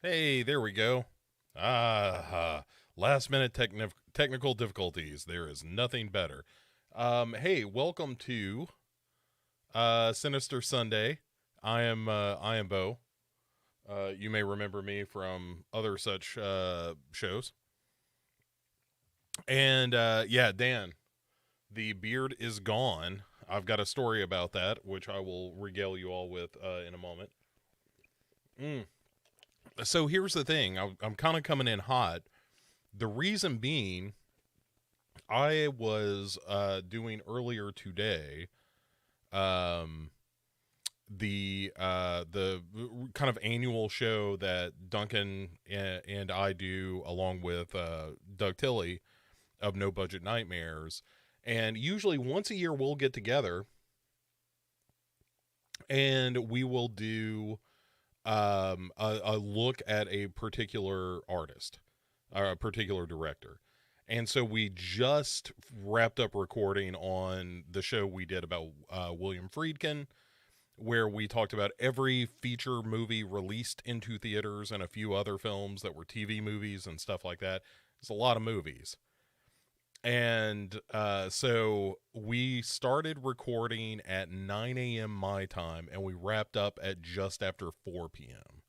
Hey, there we go. Last minute technical difficulties. There is nothing better. Hey, welcome to Sinister Sunday. I am Bo. You may remember me from other such shows. And yeah, Dan, the beard is gone. I've got a story about that, which I will regale you all with in a moment. Mm. So here's the thing. I'm kind of coming in hot. The reason being, I was doing earlier today um, the kind of annual show that Duncan and I do along with Doug Tilley of No Budget Nightmares, and usually once a year we'll get together and we will do a look at a particular artist or a particular director. And so we just wrapped up recording on the show we did about William Friedkin, where we talked about every feature movie released into theaters and a few other films that were TV movies and stuff like that. It's a lot of movies. And so we started recording at 9 a.m. my time, and we wrapped up at just after 4 p.m.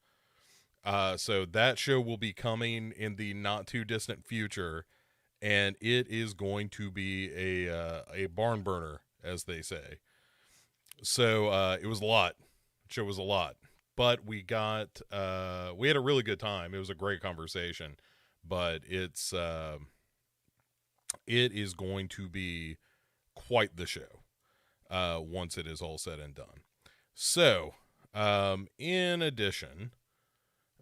So that show will be coming in the not too distant future, and it is going to be a barn burner, as they say. So it was a lot. The show was a lot, but we had a really good time. It was a great conversation, but it is going to be quite the show once it is all said and done. So, in addition,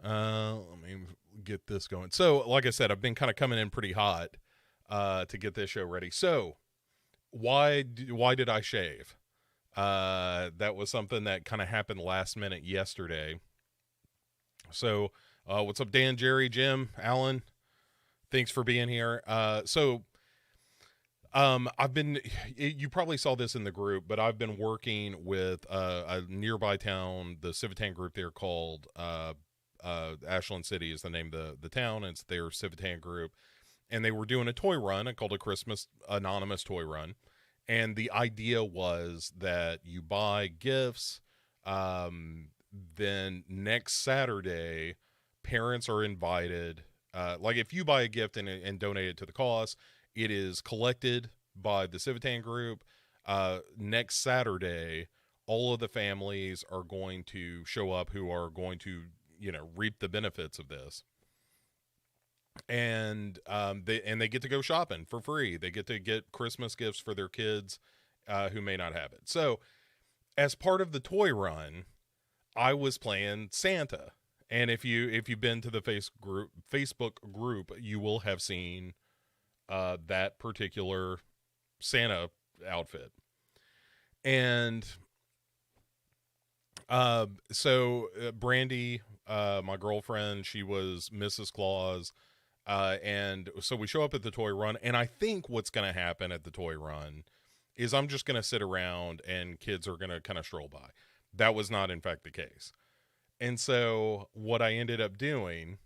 let me get this going. So, like I said, I've been kind of coming in pretty hot to get this show ready. So, why did I shave? That was something that kind of happened last minute yesterday. So, what's up, Dan, Jerry, Jim, Alan? Thanks for being here. I've been, you probably saw this in the group, but I've been working with a nearby town, the Civitan group there called Ashland City is the name of the town. It's their Civitan group. And they were doing a toy run called a Christmas Anonymous Toy Run. And the idea was that you buy gifts, then next Saturday, parents are invited. Like if you buy a gift and donate it to the cause, it is collected by the Civitan group. Next Saturday, all of the families are going to show up who are going to, reap the benefits of this. And they get to go shopping for free. They get to get Christmas gifts for their kids who may not have it. So, as part of the toy run, I was playing Santa. And if you've been to the Facebook group, you will have seen that particular Santa outfit. And Brandy, my girlfriend, she was Mrs. Claus. And so we show up at the toy run, and I think what's going to happen at the toy run is I'm just going to sit around and kids are going to kind of stroll by. That was not, in fact, the case. And so what I ended up doing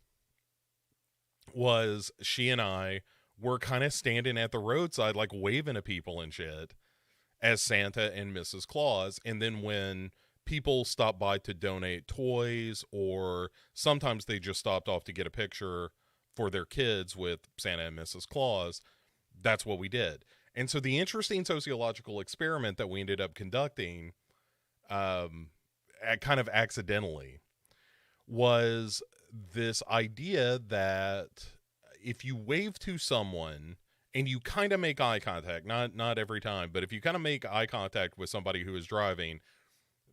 was she and I were kind of standing at the roadside, like waving at people and shit as Santa and Mrs. Claus. And then when people stopped by to donate toys, or sometimes they just stopped off to get a picture for their kids with Santa and Mrs. Claus, that's what we did. And so the interesting sociological experiment that we ended up conducting, kind of accidentally, was this idea that if you wave to someone and you kind of make eye contact, not every time, but if you kind of make eye contact with somebody who is driving,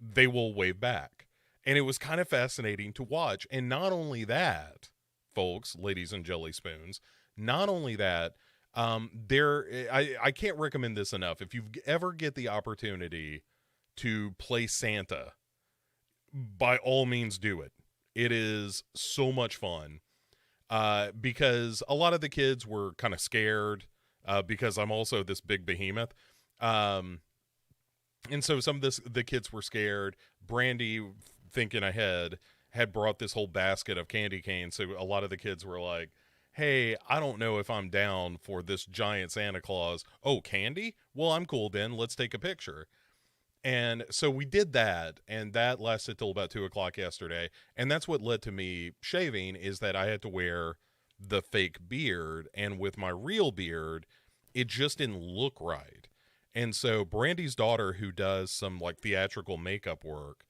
they will wave back. And it was kind of fascinating to watch. And not only that, folks, ladies and jelly spoons, not only that, I can't recommend this enough. If you ever get the opportunity to play Santa, by all means do it. It is so much fun. Because a lot of the kids were kind of scared, because I'm also this big behemoth. And so some of the kids were scared. Brandy, thinking ahead, had brought this whole basket of candy canes. So a lot of the kids were like, hey, I don't know if I'm down for this giant Santa Claus. Oh, candy? Well, I'm cool then. Let's take a picture. And so we did that, and that lasted till about 2 o'clock yesterday. And that's what led to me shaving, is that I had to wear the fake beard, and with my real beard, it just didn't look right. And so Brandy's daughter, who does some like theatrical makeup work,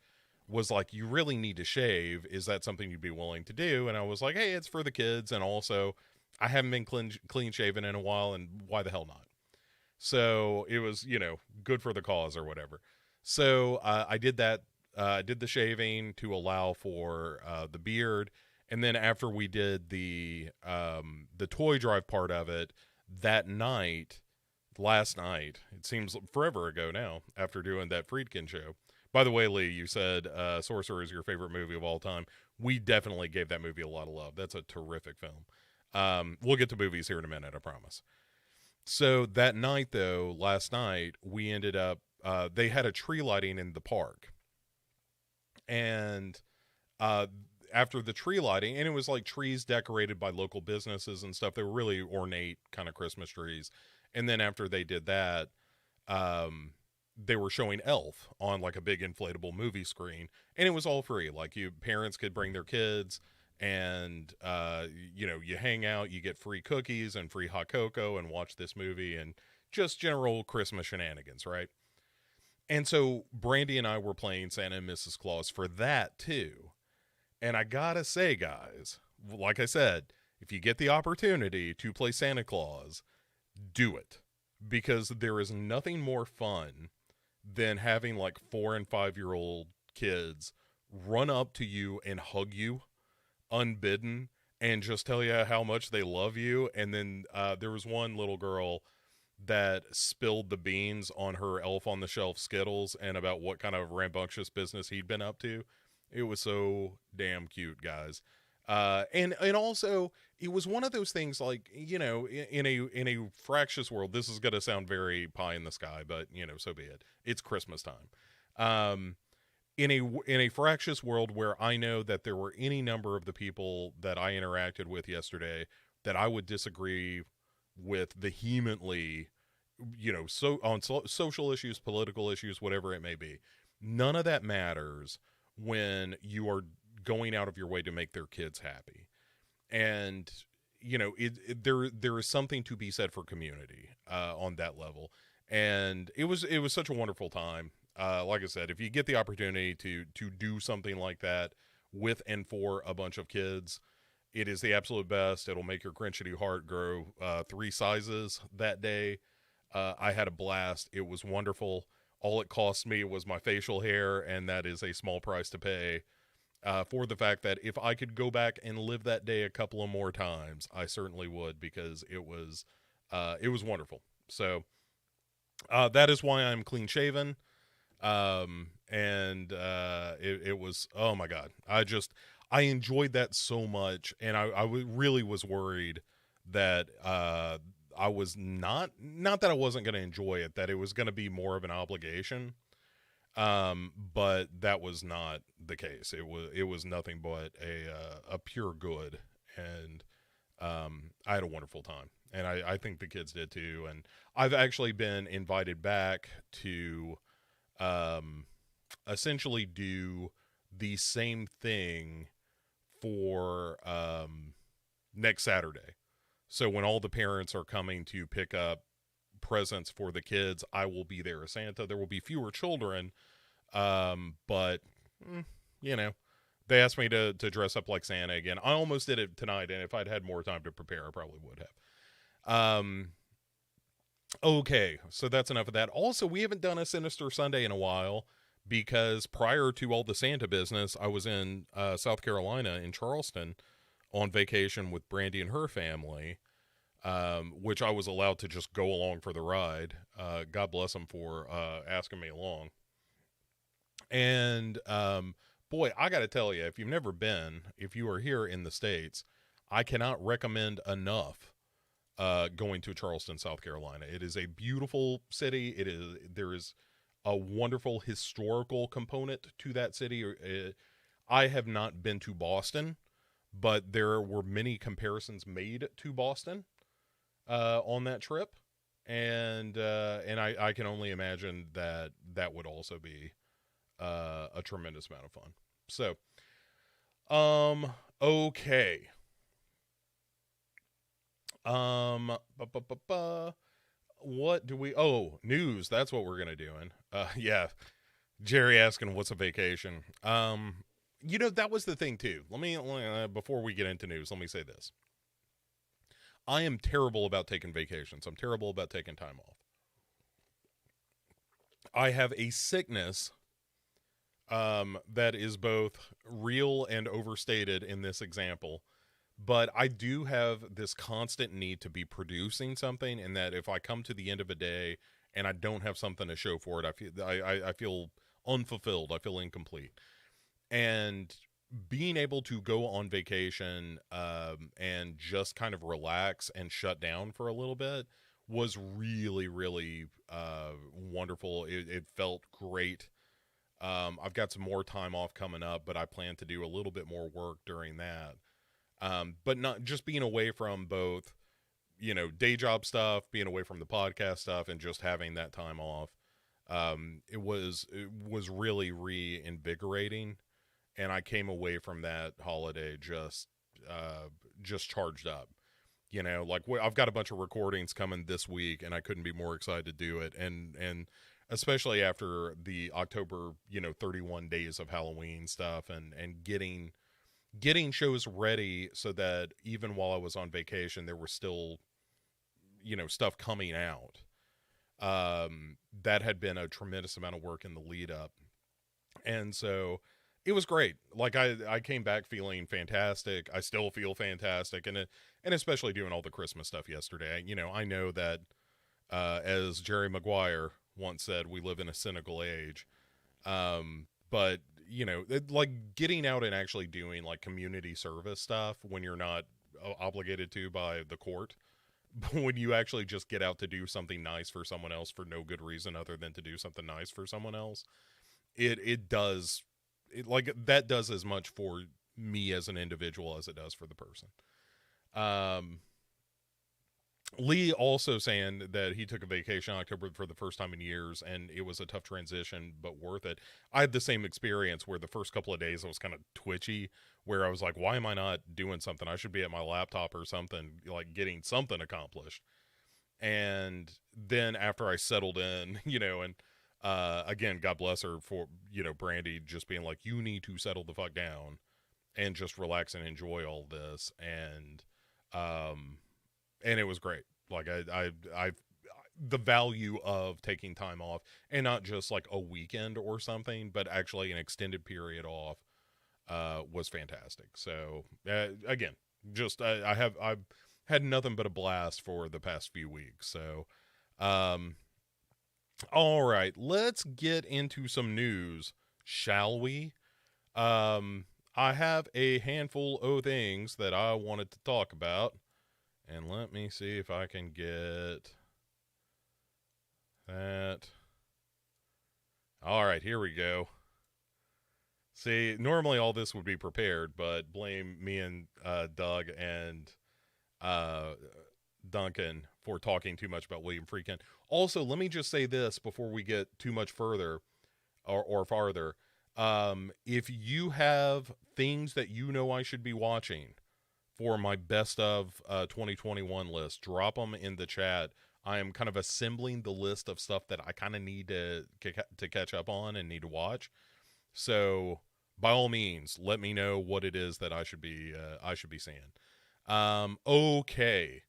was like, you really need to shave. Is that something you'd be willing to do? And I was like, hey, it's for the kids. And also, I haven't been clean shaven in a while, and why the hell not? So it was, good for the cause or whatever. So I did that. I did the shaving to allow for the beard, and then after we did the toy drive part of it that night, last night, it seems forever ago now, after doing that Friedkin show. By the way, Lee, you said Sorcerer is your favorite movie of all time. We definitely gave that movie a lot of love. That's a terrific film. We'll get to movies here in a minute, I promise. So that night, though, last night, we ended up, they had a tree lighting in the park. And uh, after the tree lighting, and it was like trees decorated by local businesses and stuff. They were really ornate kind of Christmas trees. And then after they did that, um, they were showing Elf on like a big inflatable movie screen, and it was all free. Like, you parents could bring their kids, and you hang out, you get free cookies and free hot cocoa, and watch this movie, and just general Christmas shenanigans, right? And so Brandy and I were playing Santa and Mrs. Claus for that too. And I gotta say, guys, like I said, if you get the opportunity to play Santa Claus, do it, because there is nothing more fun than having like 4 and 5 year old kids run up to you and hug you unbidden and just tell you how much they love you. And then there was one little girl that spilled the beans on her Elf on the Shelf Skittles and about what kind of rambunctious business he'd been up to. It was so damn cute, guys. And also, it was one of those things, like, in a fractious world, this is going to sound very pie in the sky, but so be it. It's Christmas time. In a fractious world where I know that there were any number of the people that I interacted with yesterday that I would disagree with vehemently, so on social issues, political issues, whatever it may be. None of that matters when you are going out of your way to make their kids happy. And there is something to be said for community on that level. And it was such a wonderful time. Like I said, if you get the opportunity to do something like that with and for a bunch of kids, it is the absolute best. It'll make your crinchity heart grow 3 sizes that day. I had a blast. It was wonderful. All it cost me was my facial hair, and that is a small price to pay for the fact that if I could go back and live that day a couple of more times, I certainly would, because it was wonderful. So that is why I'm clean shaven. And it was, oh my God, I enjoyed that so much. And I really was worried that I was not that I wasn't going to enjoy it, that it was going to be more of an obligation. But that was not the case. It was nothing but a pure good. And I had a wonderful time, and I think the kids did too. And I've actually been invited back to essentially do the same thing for next Saturday. So when all the parents are coming to pick up presents for the kids, I will be there as Santa. There will be fewer children, but you know, they asked me to dress up like Santa again. I almost did it tonight, and if I'd had more time to prepare, I probably would have. Okay, so that's enough of that. Also, we haven't done a Sinister Sunday in a while, because prior to all the Santa business, I was in South Carolina, in Charleston, on vacation with Brandy and her family, which I was allowed to just go along for the ride. God bless them for asking me along. And boy, I got to tell you, if you've never been, if you are here in the States, I cannot recommend enough going to Charleston, South Carolina. It is a beautiful city. There is a wonderful historical component to that city. I have not been to Boston, but there were many comparisons made to Boston on that trip, and I can only imagine that that would also be a tremendous amount of fun. So, okay. Bu- bu- bu- bu- what do we? Oh, news. That's what we're gonna do. Yeah. Jerry asking what's a vacation. That was the thing too. Before we get into news, let me say this. I am terrible about taking vacations. I'm terrible about taking time off. I have a sickness that is both real and overstated in this example, but I do have this constant need to be producing something, and that if I come to the end of a day and I don't have something to show for it, I feel unfulfilled. I feel incomplete. And being able to go on vacation and just kind of relax and shut down for a little bit was really, really wonderful. It felt great. I've got some more time off coming up, but I plan to do a little bit more work during that. But not just being away from both, day job stuff, being away from the podcast stuff, and just having that time off. It was really reinvigorating, and I came away from that holiday just charged up. Like I've got a bunch of recordings coming this week, and I couldn't be more excited to do it. And especially after the October, 31 days of Halloween stuff, and getting shows ready so that even while I was on vacation, there was still, stuff coming out. That had been a tremendous amount of work in the lead up. And so it was great. Like I came back feeling fantastic. I still feel fantastic. And especially doing all the Christmas stuff yesterday. I know that, as Jerry Maguire once said, we live in a cynical age. But like getting out and actually doing like community service stuff when you're not obligated to by the court, when you actually just get out to do something nice for someone else for no good reason other than to do something nice for someone else, it does like that does as much for me as an individual as it does for the person. Um, Lee also saying that he took a vacation in October for the first time in years, and it was a tough transition, but worth it. I had the same experience where the first couple of days I was kind of twitchy, where I was like, why am I not doing something? I should be at my laptop or something, like getting something accomplished. And then after I settled in, and again, God bless her for, Brandy just being like, you need to settle the fuck down and just relax and enjoy all this. And it was great. Like I the value of taking time off, and not just like a weekend or something, but actually an extended period off, was fantastic. So again, just I've had nothing but a blast for the past few weeks. So, all right, let's get into some news, shall we? I have a handful of things that I wanted to talk about. And let me see if I can get that. All right, here we go. See, normally all this would be prepared, but blame me and Doug and uh, Duncan for talking too much about William Friedkin. Also, let me just say this before we get too much further or farther. If you have things that I should be watching for my best of 2021 list, drop them in the chat. I am kind of assembling the list of stuff that I kind of need to catch up on and need to watch. So by all means, let me know what it is that I should be seeing. Okay.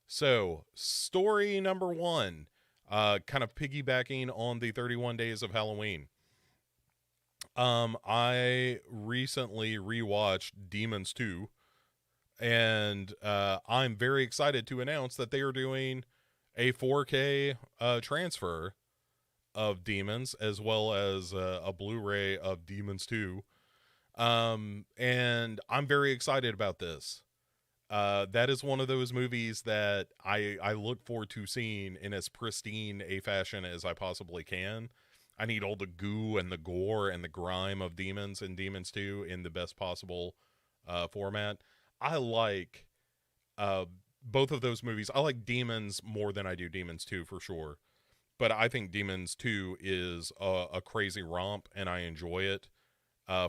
So story number one, kind of piggybacking on the 31 days of Halloween. I recently rewatched Demons 2. And I'm very excited to announce that they are doing a 4K transfer of Demons, as well as a Blu-ray of Demons 2. And I'm very excited about this. That is one of those movies that I look forward to seeing in as pristine a fashion as I possibly can. I need all the goo and the gore and the grime of Demons and Demons 2 in the best possible format. I like uh, both of those movies. I like Demons more than I do Demons 2 for sure. But I think Demons 2 is a crazy romp, and I enjoy it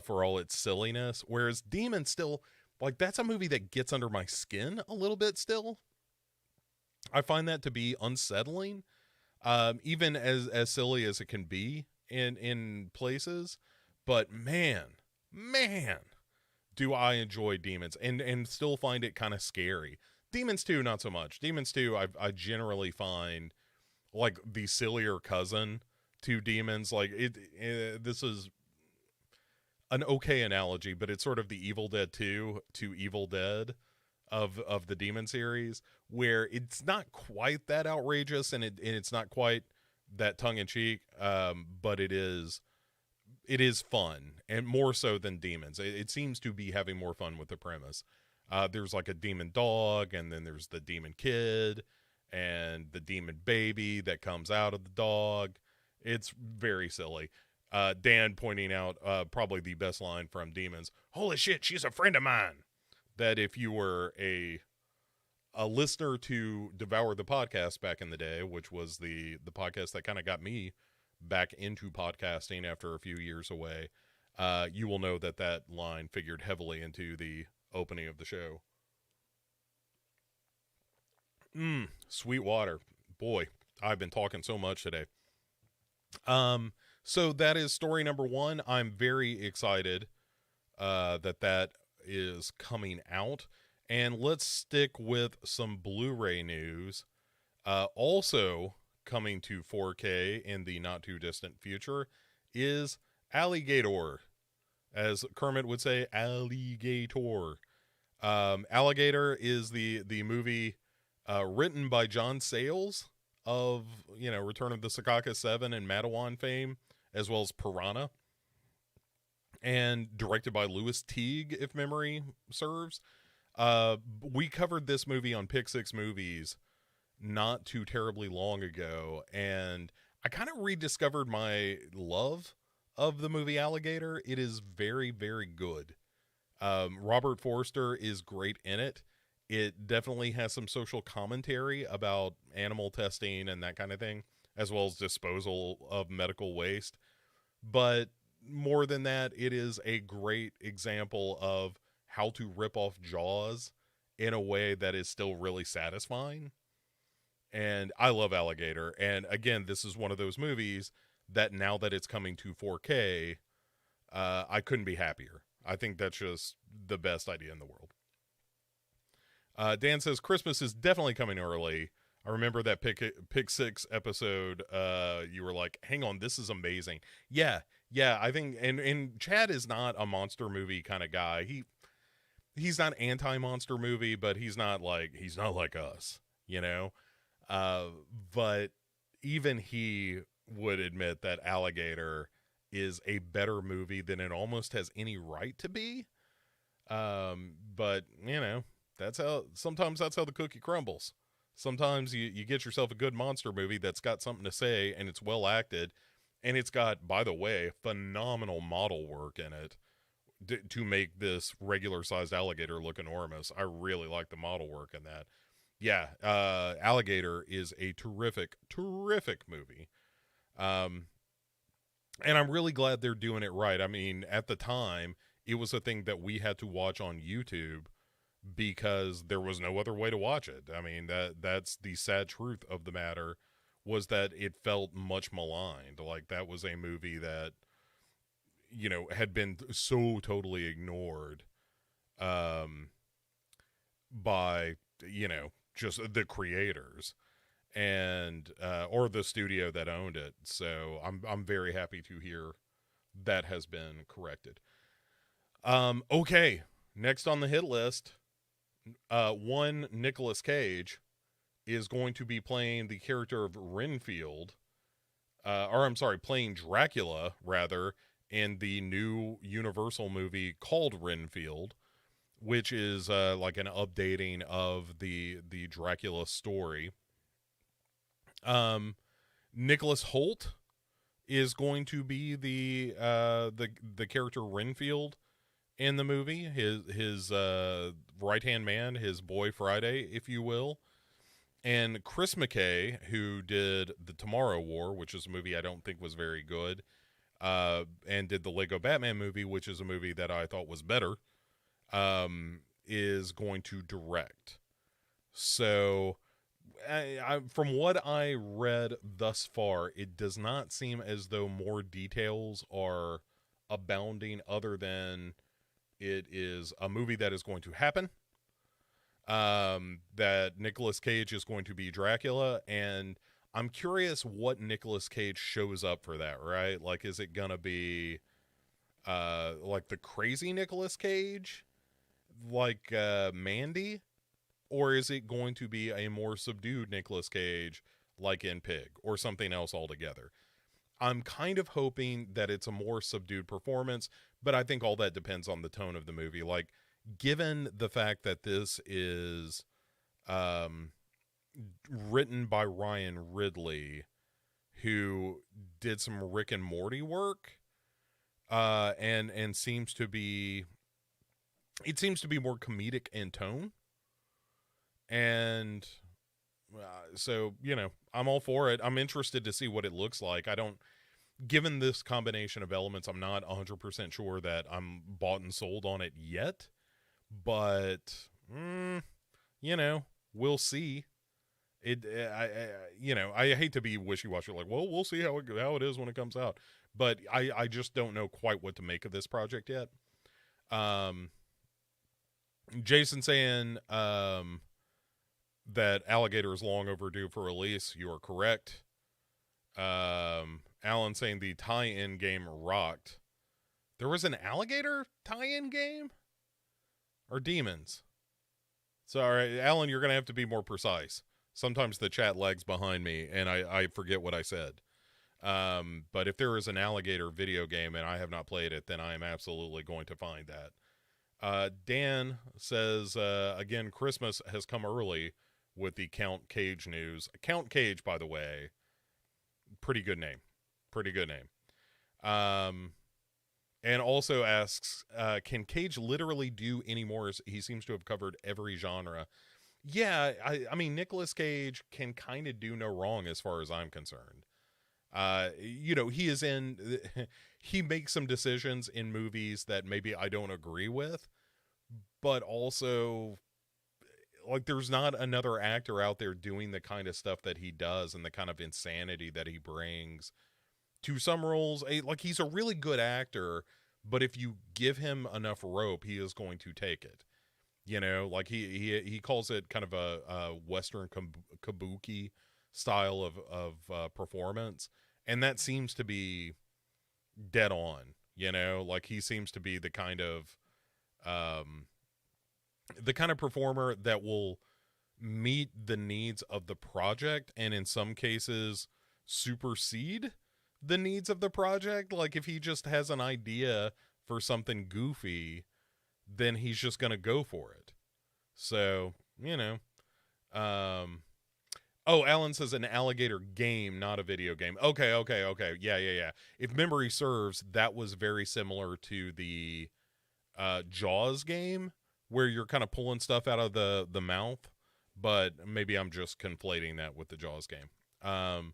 for all its silliness. Whereas Demons still, like, that's a movie that gets under my skin a little bit still. I find that to be unsettling, even as silly as it can be in places. But man, do I enjoy Demons and still find it kind of scary. Demons 2, not so much. Demons 2, I generally find like the sillier cousin to Demons. Like this is an okay analogy, but it's sort of the Evil Dead 2 to Evil Dead of the Demon series, where it's not quite that outrageous and it's not quite that tongue in cheek, but it is fun, and more so than Demons. It seems to be having more fun with the premise. There's like a demon dog, and then there's the demon kid and the demon baby that comes out of the dog. It's very silly. Dan pointing out probably the best line from Demons: "Holy shit, she's a friend of mine." That if you were a listener to Devour the Podcast back in the day, which was the podcast that kind of got me back into podcasting after a few years away, you will know that line figured heavily into the opening of the show. Sweet water. Boy, I've been talking so much today. So that is story number 1. I'm very excited that is coming out. And let's stick with some Blu-ray news. Also coming to 4K in the not too distant future is Alligator. As Kermit would say, Alligator. Alligator is the movie written by John Sayles of, Return of the Secaucus 7 and Matawan fame, as well as Piranha, and directed by Louis Teague, if memory serves. We covered this movie on Pick 6 Movies not too terribly long ago, and I kind of rediscovered my love of the movie Alligator. It is very, very good. Robert Forster is great in it. It definitely has some social commentary about animal testing and that kind of thing, as well as disposal of medical waste. But more than that, it is a great example of how to rip off Jaws in a way that is still really satisfying. And I love Alligator. And again, this is one of those movies that now that it's coming to 4K, I couldn't be happier. I think that's just the best idea in the world. Dan says Christmas is definitely coming early. I remember that Pick 6 episode. You were like, hang on, this is amazing. Yeah, I think, and Chad is not a monster movie kind of guy. He's not anti-monster movie, but he's not like us, but even he would admit that Alligator is a better movie than it almost has any right to be. But sometimes that's how the cookie crumbles. Sometimes you get yourself a good monster movie that's got something to say and it's well acted, and it's got, by the way, phenomenal model work in it to make this regular sized alligator look enormous. I really like the model work in that. Yeah, Alligator is a terrific movie. And I'm really glad they're doing it right. I mean, at the time, it was a thing that we had to watch on YouTube because there was no other way to watch it. I mean, that's the sad truth of the matter, was that it felt much maligned. Like, that was a movie that, had been so totally ignored by, just the creators and or the studio that owned it. So I'm very happy to hear that has been corrected. Okay, next on the hit list, one Nicolas Cage is going to be playing the character of Renfield, playing Dracula rather, in the new Universal movie called Renfield, which is like an updating of the Dracula story. Nicholas Hoult is going to be the character Renfield in the movie, his right hand man, his boy Friday, if you will. And Chris McKay, who did The Tomorrow War, which is a movie I don't think was very good, and did the Lego Batman movie, which is a movie that I thought was better, is going to direct. So, from what I read thus far, it does not seem as though more details are abounding other than it is a movie that is going to happen, that Nicolas Cage is going to be Dracula, and I'm curious what Nicolas Cage shows up for that, right? Like, is it gonna be like the crazy Nicolas Cage, like Mandy, or is it going to be a more subdued Nicolas Cage, like in Pig, or something else altogether? I'm kind of hoping that it's a more subdued performance, but I think all that depends on the tone of the movie. Like, given the fact that this is written by Ryan Ridley, who did some Rick and Morty work, and seems to be, it seems to be more comedic in tone, and so, you know, I'm all for it. I'm interested to see what it looks like. I don't, given this combination of elements, I'm not 100% sure that I'm bought and sold on it yet, but you know, we'll see. You know, I hate to be wishy-washy, like, well, we'll see how it is when it comes out, but I just don't know quite what to make of this project yet. Jason saying that Alligator is long overdue for release. You are correct. Alan saying the tie-in game rocked. There was an Alligator tie-in game? Or Demons? Sorry, Alan, you're going to have to be more precise. Sometimes the chat lags behind me, and I forget what I said. But if there is an Alligator video game and I have not played it, then I am absolutely going to find that. Dan says, again, Christmas has come early with the Count Cage news. Count Cage, by the way, pretty good name. Pretty good name. And also asks, can Cage literally do any more? He seems to have covered every genre. Yeah, I mean, Nicolas Cage can kind of do no wrong as far as I'm concerned. You know, he makes some decisions in movies that maybe I don't agree with, but also, like, there's not another actor out there doing the kind of stuff that he does and the kind of insanity that he brings to some roles. Like, he's a really good actor, but if you give him enough rope, he is going to take it. You know, like he calls it kind of a Western kabuki style of performance, and that seems to be dead on. You know, like, he seems to be the kind of performer that will meet the needs of the project, and in some cases supersede the needs of the project. Like, if he just has an idea for something goofy, then he's just going to go for it. So, you know. Oh, Alan says an Alligator game, not a video game. Okay. Yeah. If memory serves, that was very similar to the Jaws game, where you're kind of pulling stuff out of the mouth, but maybe I'm just conflating that with the Jaws game.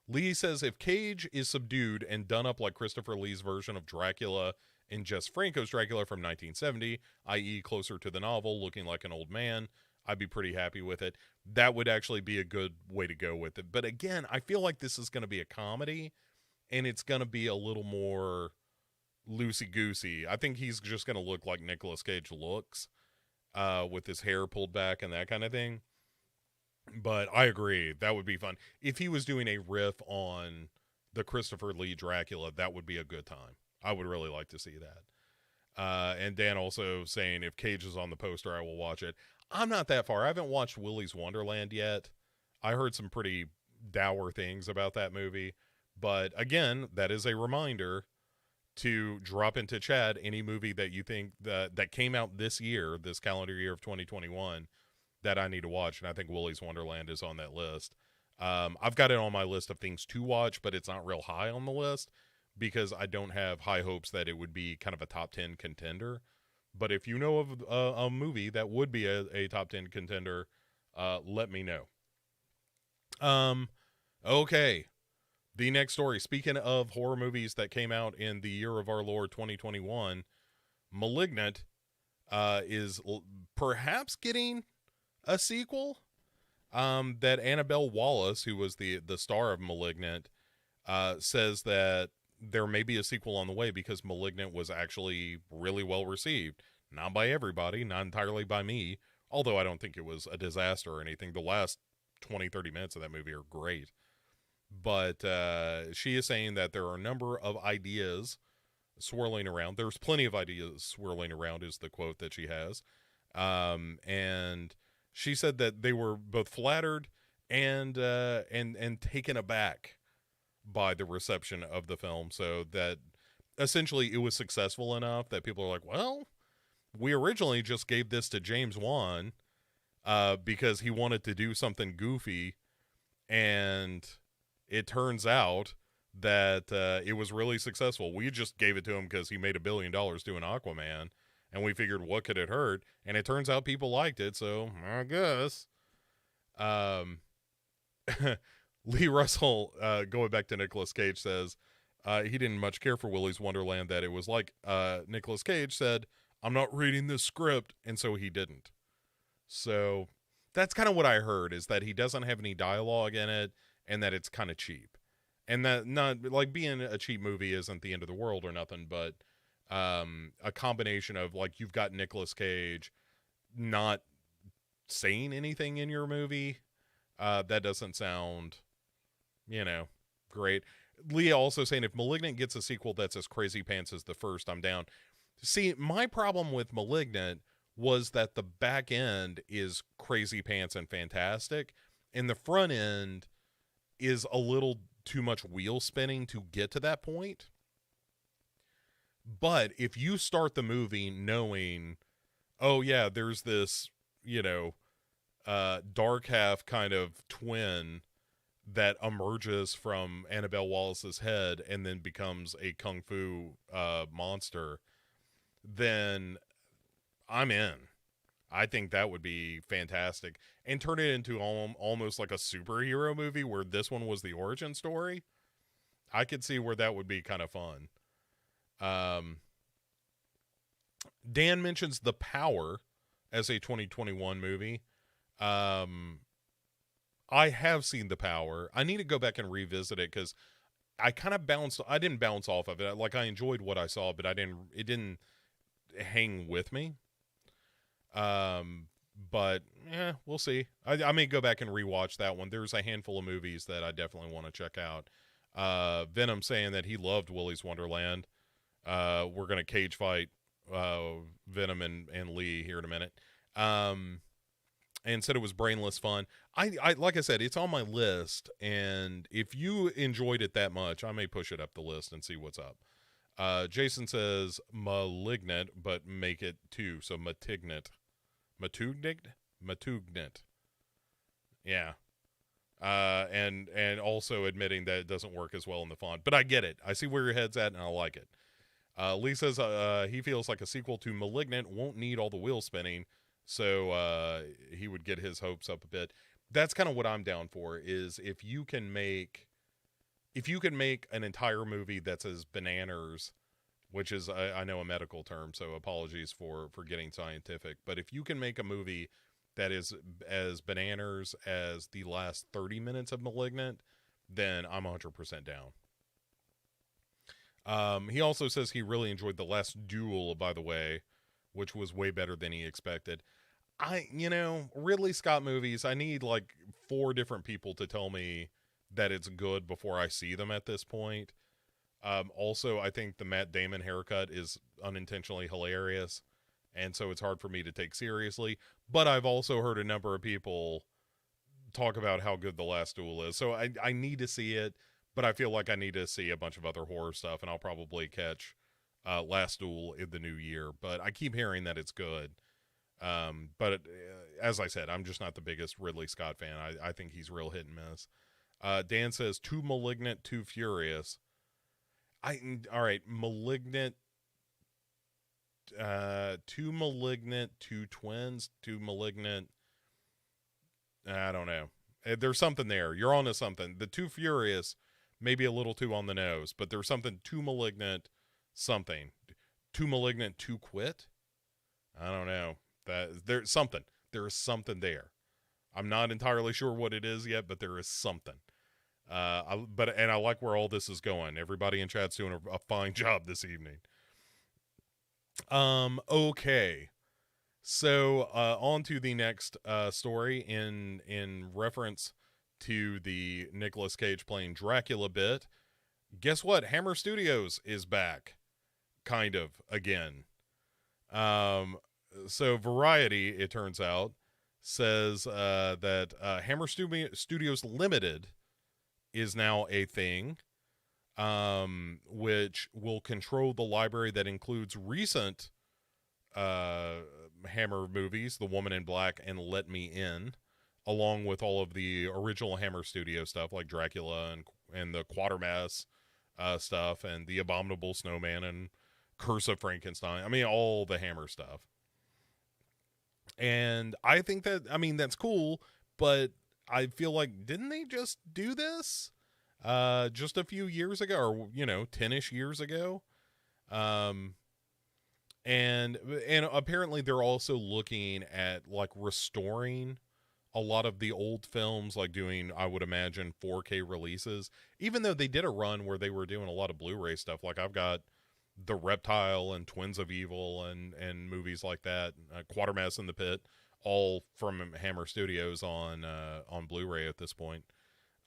Lee says, if Cage is subdued and done up like Christopher Lee's version of Dracula in Jess Franco's Dracula from 1970, i.e. closer to the novel, looking like an old man, I'd be pretty happy with it. That would actually be a good way to go with it. But again, I feel like this is going to be a comedy, and it's going to be a little more loosey-goosey. I think he's just going to look like Nicolas Cage looks, with his hair pulled back and that kind of thing. But I agree, that would be fun. If he was doing a riff on the Christopher Lee Dracula, that would be a good time. I would really like to see that. And Dan also saying, if Cage is on the poster, I will watch it. I'm not that far. I haven't watched Willy's Wonderland yet. I heard some pretty dour things about that movie. But again, that is a reminder to drop into chat any movie that you think that came out this year, this calendar year of 2021, that I need to watch. And I think Willy's Wonderland is on that list. I've got it on my list of things to watch, but it's not real high on the list because I don't have high hopes that it would be kind of a top 10 contender. But if you know of a movie that would be a top 10 contender, let me know. Um, okay. The next story. Speaking of horror movies that came out in the year of our Lord 2021, Malignant is perhaps getting a sequel. That Annabelle Wallace, who was the star of Malignant, says that there may be a sequel on the way because Malignant was actually really well received. Not by everybody, not entirely by me, although I don't think it was a disaster or anything. The last 20, 30 minutes of that movie are great. But she is saying that there are a number of ideas swirling around. There's plenty of ideas swirling around, is the quote that she has. And she said that they were both flattered and taken aback by the reception of the film. So that essentially it was successful enough that people are like, well, we originally just gave this to James Wan because he wanted to do something goofy, and it turns out that it was really successful. We just gave it to him because he made $1 billion doing Aquaman, and we figured what could it hurt? And it turns out people liked it, so I guess. Lee Russell, going back to Nicolas Cage, says he didn't much care for Willy's Wonderland, that it was like Nicolas Cage said, I'm not reading this script, and so he didn't. So that's kind of what I heard, is that he doesn't have any dialogue in it, and that it's kind of cheap. And that, not like, being a cheap movie isn't the end of the world or nothing, but a combination of, like, you've got Nicolas Cage not saying anything in your movie, that doesn't sound, great. Leah also saying, if Malignant gets a sequel that's as crazy pants as the first, I'm down. See, my problem with Malignant was that the back end is crazy pants and fantastic, and the front end is a little too much wheel spinning to get to that point. But if you start the movie knowing, oh yeah, there's this, dark half kind of twin that emerges from Annabelle Wallace's head and then becomes a kung fu monster, then I'm in. I think that would be fantastic. And turn it into almost like a superhero movie where this one was the origin story. I could see where that would be kind of fun. Dan mentions The Power as a 2021 movie. I have seen The Power. I need to go back and revisit it because I kind of I didn't bounce off of it. Like, I enjoyed what I saw, but it didn't hang with me. But we'll see. I may go back and rewatch that one. There's a handful of movies that I definitely want to check out. Venom saying that he loved Willy's Wonderland. We're gonna cage fight Venom and Lee here in a minute. And said it was brainless fun. I like I said, it's on my list, and if you enjoyed it that much, I may push it up the list and see what's up. Jason says Malignant, but make it 2, so Matignant. Matugnant. Yeah. And also admitting that it doesn't work as well in the font. But I get it. I see where your head's at, and I like it. Lee says he feels like a sequel to Malignant won't need all the wheel spinning, so he would get his hopes up a bit. That's kind of what I'm down for, is if you can make an entire movie that's as bananas, which is, I know, a medical term, so apologies for getting scientific, but if you can make a movie that is as bananas as the last 30 minutes of Malignant, then I'm 100% down. He also says he really enjoyed The Last Duel, by the way, which was way better than he expected. Ridley Scott movies, I need like 4 different people to tell me that it's good before I see them at this point. Also, I think the Matt Damon haircut is unintentionally hilarious, and so it's hard for me to take seriously. But I've also heard a number of people talk about how good The Last Duel is, so I need to see it, but I feel like I need to see a bunch of other horror stuff, and I'll probably catch Last Duel in the new year. But I keep hearing that it's good. But as I said, I'm just not the biggest Ridley Scott fan. I think he's real hit and miss. Dan says too malignant, too furious. All right, malignant. Too malignant, too twins, too malignant. I don't know. There's something there. You're onto something. The too furious, maybe a little too on the nose, but there's something too malignant, something too malignant, too quit. I don't know. That there's something. There is something there. I'm not entirely sure what it is yet, but there is something. And I like where all this is going. Everybody in chat's doing a fine job this evening. Okay. So on to the next story in reference to the Nicolas Cage playing Dracula bit. Guess what? Hammer Studios is back, kind of, again. So Variety, it turns out, says that Hammer Studios Limited is now a thing, which will control the library that includes recent Hammer movies, The Woman in Black and Let Me In, along with all of the original Hammer Studio stuff like Dracula and the Quatermass stuff and The Abominable Snowman and Curse of Frankenstein. I mean, all the Hammer stuff. And I think that's cool, but I feel like, didn't they just do this just a few years ago, or 10ish years ago? And apparently they're also looking at like restoring a lot of the old films, like doing, I would imagine, 4K releases, even though they did a run where they were doing a lot of Blu-ray stuff. Like I've got The Reptile and Twins of Evil and movies like that, Quatermass in the Pit, all from Hammer Studios on Blu-ray at this point.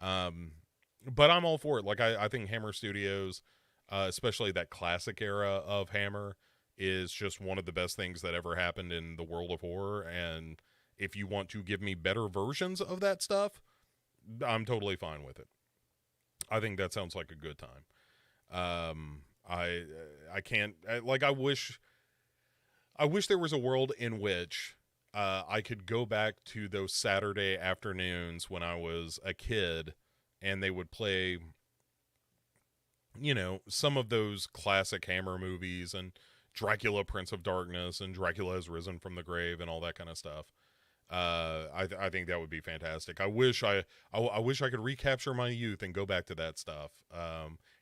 But I'm all for it. Like I think Hammer Studios, especially that classic era of Hammer, is just one of the best things that ever happened in the world of horror. And if you want to give me better versions of that stuff, I'm totally fine with it. I think that sounds like a good time. I can't, I wish there was a world in which I could go back to those Saturday afternoons when I was a kid and they would play, some of those classic Hammer movies and Dracula, Prince of Darkness, and Dracula Has Risen from the Grave, and all that kind of stuff. I think that would be fantastic. I wish I could recapture my youth and go back to that stuff.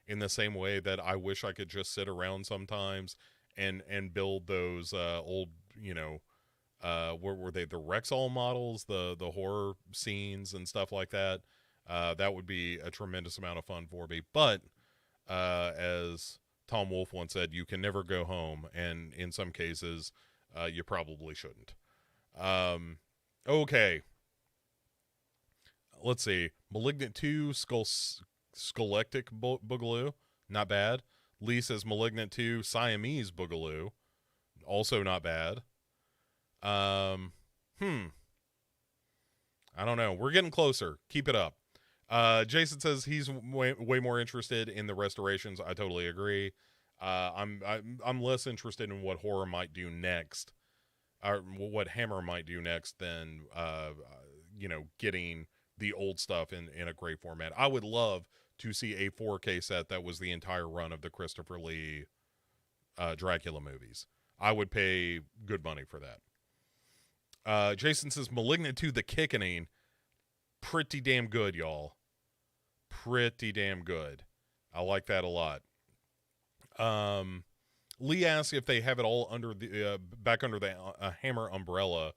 In the same way that I wish I could just sit around sometimes and build those old, where were they, the Rexall models, the horror scenes and stuff like that. That would be a tremendous amount of fun for me. But as Tom Wolfe once said, you can never go home, and in some cases, you probably shouldn't. Okay. Let's see. Malignant 2, Scholectic Boogaloo. Not bad. Lee says Malignant 2, Siamese Boogaloo. Also not bad. I don't know. We're getting closer. Keep it up. Jason says he's way more interested in the restorations. I totally agree. I'm less interested in what horror might do next, or what Hammer might do next, than getting the old stuff in a great format. I would love to see a 4K set that was the entire run of the Christopher Lee Dracula movies. I would pay good money for that. Jason says Malignant 2, The Kickening. Pretty damn good, y'all. Pretty damn good. I like that a lot. Lee asks if they have it all under the back under the Hammer umbrella.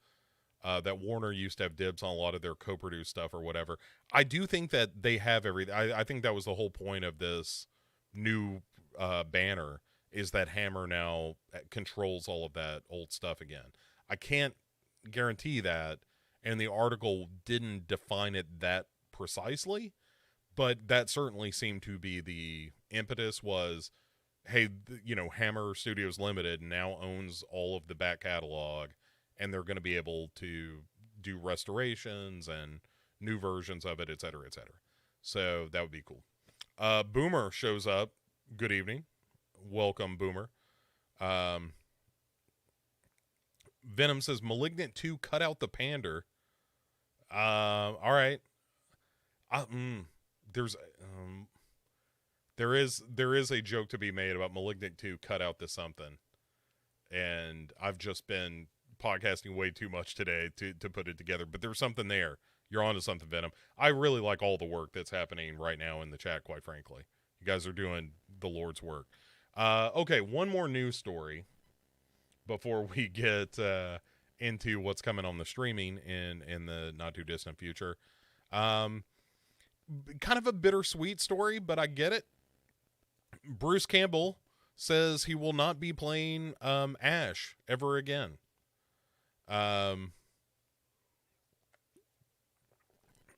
That Warner used to have dibs on a lot of their co-produced stuff or whatever. I do think that they have everything. I think that was the whole point of this new banner, is that Hammer now controls all of that old stuff again. I can't guarantee that, and the article didn't define it that precisely, but that certainly seemed to be the impetus. Was, hey, Hammer Studios Limited now owns all of the back catalog, and they're going to be able to do restorations and new versions of it, et cetera, et cetera. So that would be cool. Boomer shows up. Good evening. Welcome, Boomer. Venom says Malignant 2, cut out the pander. All right. there's there is a joke to be made about Malignant 2 cut out this something, and I've just been podcasting way too much today to put it together, but there's something there. You're onto something, Venom. I really like all the work that's happening right now in the chat, quite frankly. You guys are doing the Lord's work. Okay, one more news story before we get into what's coming on the streaming in the not too distant future. Kind of a bittersweet story, but I get it. Bruce Campbell says he will not be playing Ash ever again.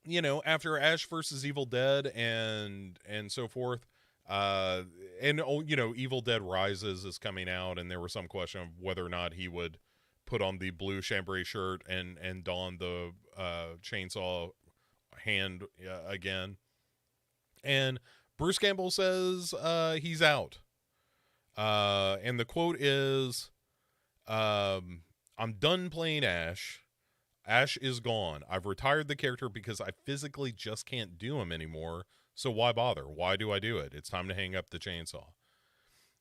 You know, after Ash versus Evil Dead and so forth, and you know, Evil Dead Rises is coming out, and there was some question of whether or not he would put on the blue chambray shirt and don the chainsaw hand again. And Bruce Campbell says he's out. And the quote is, I'm done playing Ash. Ash is gone. I've retired the character because I physically just can't do him anymore. So why bother? Why do I do it? It's time to hang up the chainsaw.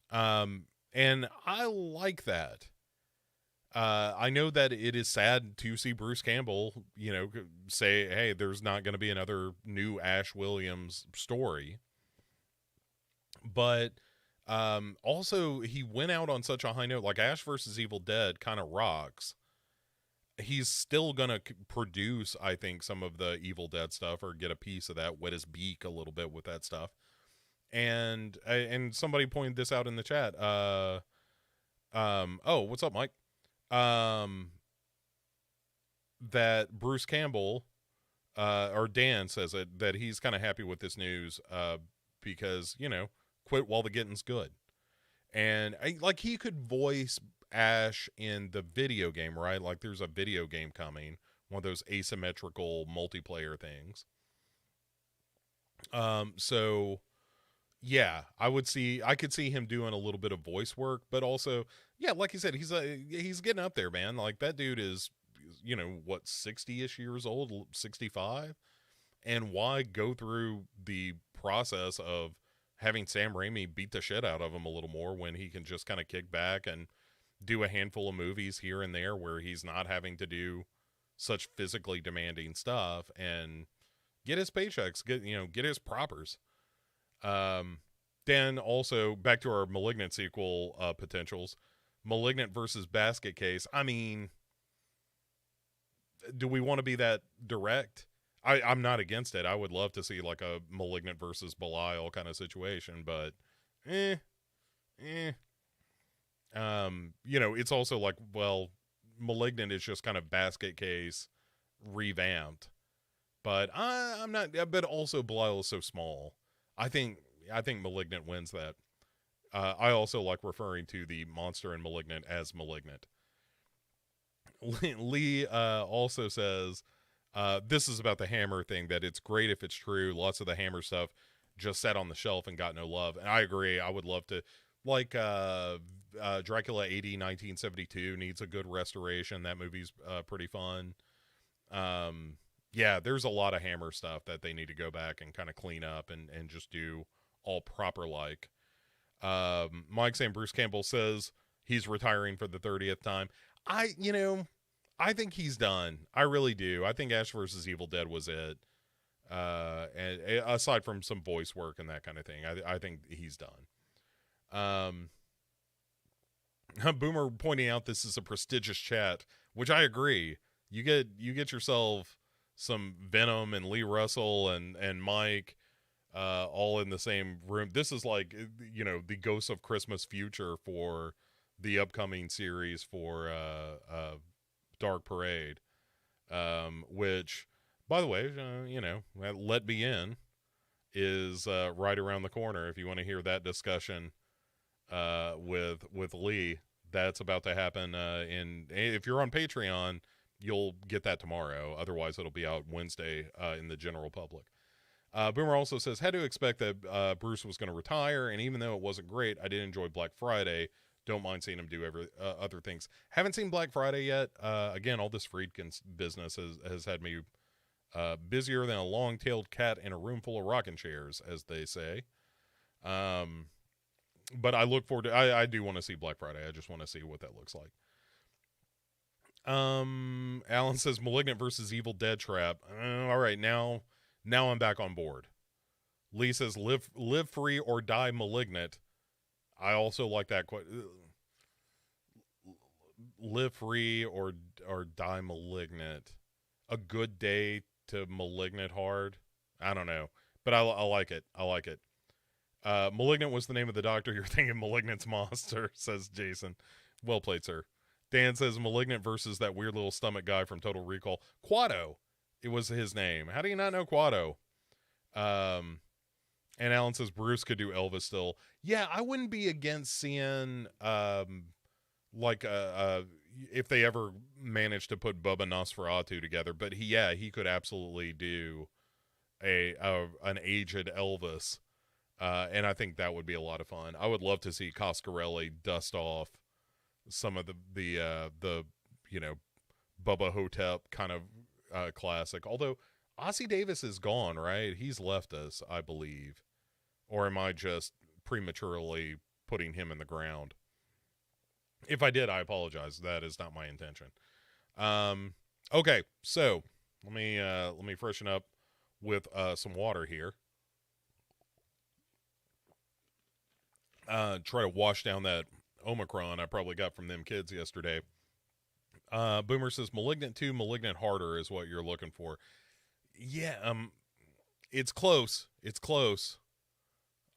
And I like that. I know that it is sad to see Bruce Campbell, you know, say, hey, there's not going to be another new Ash Williams story. But also, he went out on such a high note. Like, Ash versus Evil Dead kind of rocks. He's still going to produce, I think, some of the Evil Dead stuff, or get a piece of that, wet his beak a little bit with that stuff. And somebody pointed this out in the chat. Oh, what's up, Mike? That Bruce Campbell, or Dan says it, that he's kind of happy with this news, because, you know, quit while the getting's good. And like, he could voice Ash in the video game, right? Like, there's a video game coming, one of those asymmetrical multiplayer things. So yeah, I could see him doing a little bit of voice work, but also, yeah, like you said, he's getting up there, man. Like, that dude is, you know, what, 60-ish years old, 65? And why go through the process of having Sam Raimi beat the shit out of him a little more when he can just kind of kick back and do a handful of movies here and there where he's not having to do such physically demanding stuff and get his paychecks, get his propers. Then also, back to our Malignant sequel potentials, Malignant versus Basket Case. I mean, do we want to be that direct? I'm not against it. I would love to see like a Malignant versus Belial kind of situation, but you know, it's also like, well, Malignant is just kind of Basket Case revamped, but I'm not. But also, Belial is so small. I think Malignant wins that. I also like referring to the monster in Malignant as Malignant. Lee also says, this is about the Hammer thing, that it's great if it's true. Lots of the Hammer stuff just sat on the shelf and got no love. And I agree. I would love to, like, Dracula 80, 1972 needs a good restoration. That movie's pretty fun. Yeah, there's a lot of Hammer stuff that they need to go back and kind of clean up and just do all proper like. Mike saying Bruce Campbell says he's retiring for the 30th time. I think he's done. I really do. I think Ash vs. Evil Dead was it. And aside from some voice work and that kind of thing, I think he's done. Boomer pointing out this is a prestigious chat, which I agree. You get yourself some Venom and Lee Russell and Mike, all in the same room. This is like, you know, the Ghosts of Christmas future for the upcoming series for Dark Parade, which, by the way, you know, Let Me In is right around the corner. If you want to hear that discussion with Lee, that's about to happen. If you're on Patreon, you'll get that tomorrow. Otherwise, it'll be out Wednesday in the general public. Boomer also says, had to expect that Bruce was going to retire, and even though it wasn't great, I did enjoy Black Friday. Don't mind seeing him do other things. Haven't seen Black Friday yet. Again, all this Friedkin's business has had me Busier than a long-tailed cat in a room full of rocking chairs, as they say. But I look forward to. I do want to see Black Friday. I just want to see what that looks like. Alan says Malignant versus Evil Dead trap. All right, now I'm back on board. Lee says live free or die Malignant. I also like that quite. Live free or die Malignant. A good day to Malignant hard. I don't know, but I like it. I like it. Malignant was the name of the doctor. You're thinking Malignant's monster, says Jason. Well played, sir. Dan says Malignant versus that weird little stomach guy from Total Recall. Quado. It was his name. How do you not know Quado? And Alan says Bruce could do Elvis still. Yeah, I wouldn't be against seeing if they ever managed to put Bubba Nosferatu together. But he could absolutely do an aged Elvis. And I think that would be a lot of fun. I would love to see Coscarelli dust off some of the Bubba Hotep kind of classic. Although Ossie Davis is gone, right? He's left us, I believe. Or am I just prematurely putting him in the ground? If I did, I apologize. That is not my intention. Okay, so let me freshen up with some water here. Try to wash down that Omicron I probably got from them kids yesterday. Boomer says Malignant 2, Malignant Harder is what you're looking for. Yeah, it's close. It's close.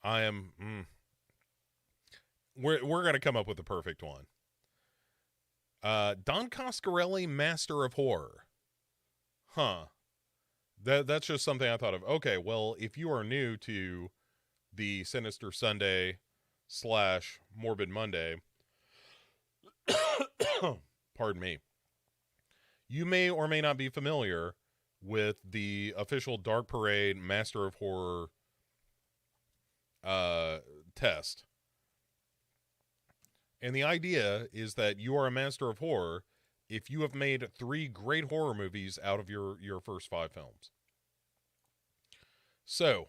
I am. We're going to come up with the perfect one. Don Coscarelli, Master of Horror. Huh. That's just something I thought of. Okay, well, if you are new to the Sinister Sunday / Morbid Monday, pardon me, you may or may not be familiar with the official Dark Parade Master of Horror test. And the idea is that you are a master of horror if you have made 3 great horror movies out of your first 5 films. So,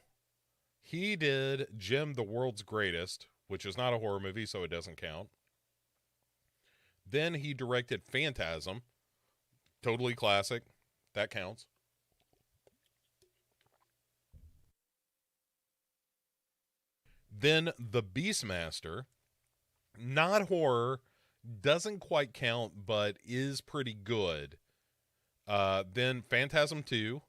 he did Jim the World's Greatest, which is not a horror movie, so it doesn't count. Then he directed Phantasm, totally classic. That counts. Then The Beastmaster, not horror, doesn't quite count, but is pretty good. Then Phantasm 2,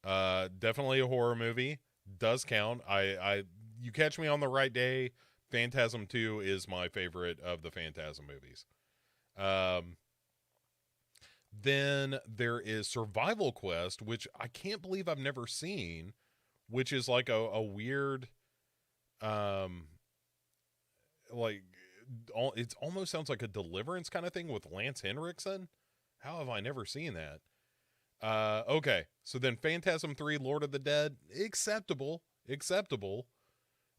definitely a horror movie, does count. You catch me on the right day, Phantasm 2 is my favorite of the Phantasm movies. Then there is Survival Quest, which I can't believe I've never seen, which is like a weird, it almost sounds like a Deliverance kind of thing with Lance Henriksen. How have I never seen that? Okay, so then Phantasm 3, Lord of the Dead, acceptable.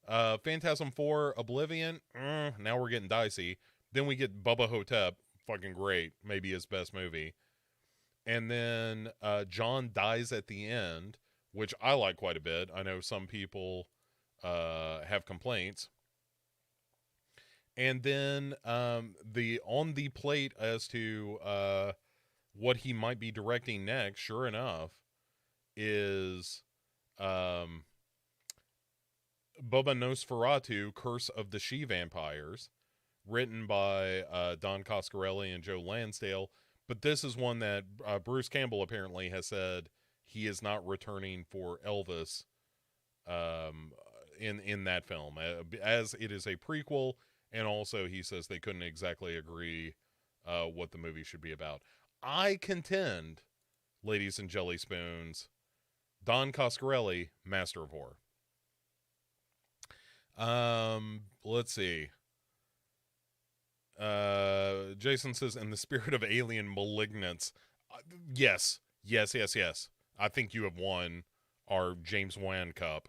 Phantasm 4, Oblivion, now we're getting dicey. Then we get Bubba Hotep, fucking great, maybe his best movie. And then John Dies at the End, which I like quite a bit. I know some people have complaints. And then the on the plate as to what he might be directing next, sure enough, is Bubba Nosferatu, Curse of the She-Vampires, written by Don Coscarelli and Joe Lansdale. But this is one that Bruce Campbell apparently has said he is not returning for Elvis in that film, as it is a prequel, and also he says they couldn't exactly agree what the movie should be about. I contend, ladies and jelly spoons, Don Coscarelli, Master of Horror. Let's see. Jason says, in the spirit of Alien Malignance. Yes. I think you have won our James Wan Cup.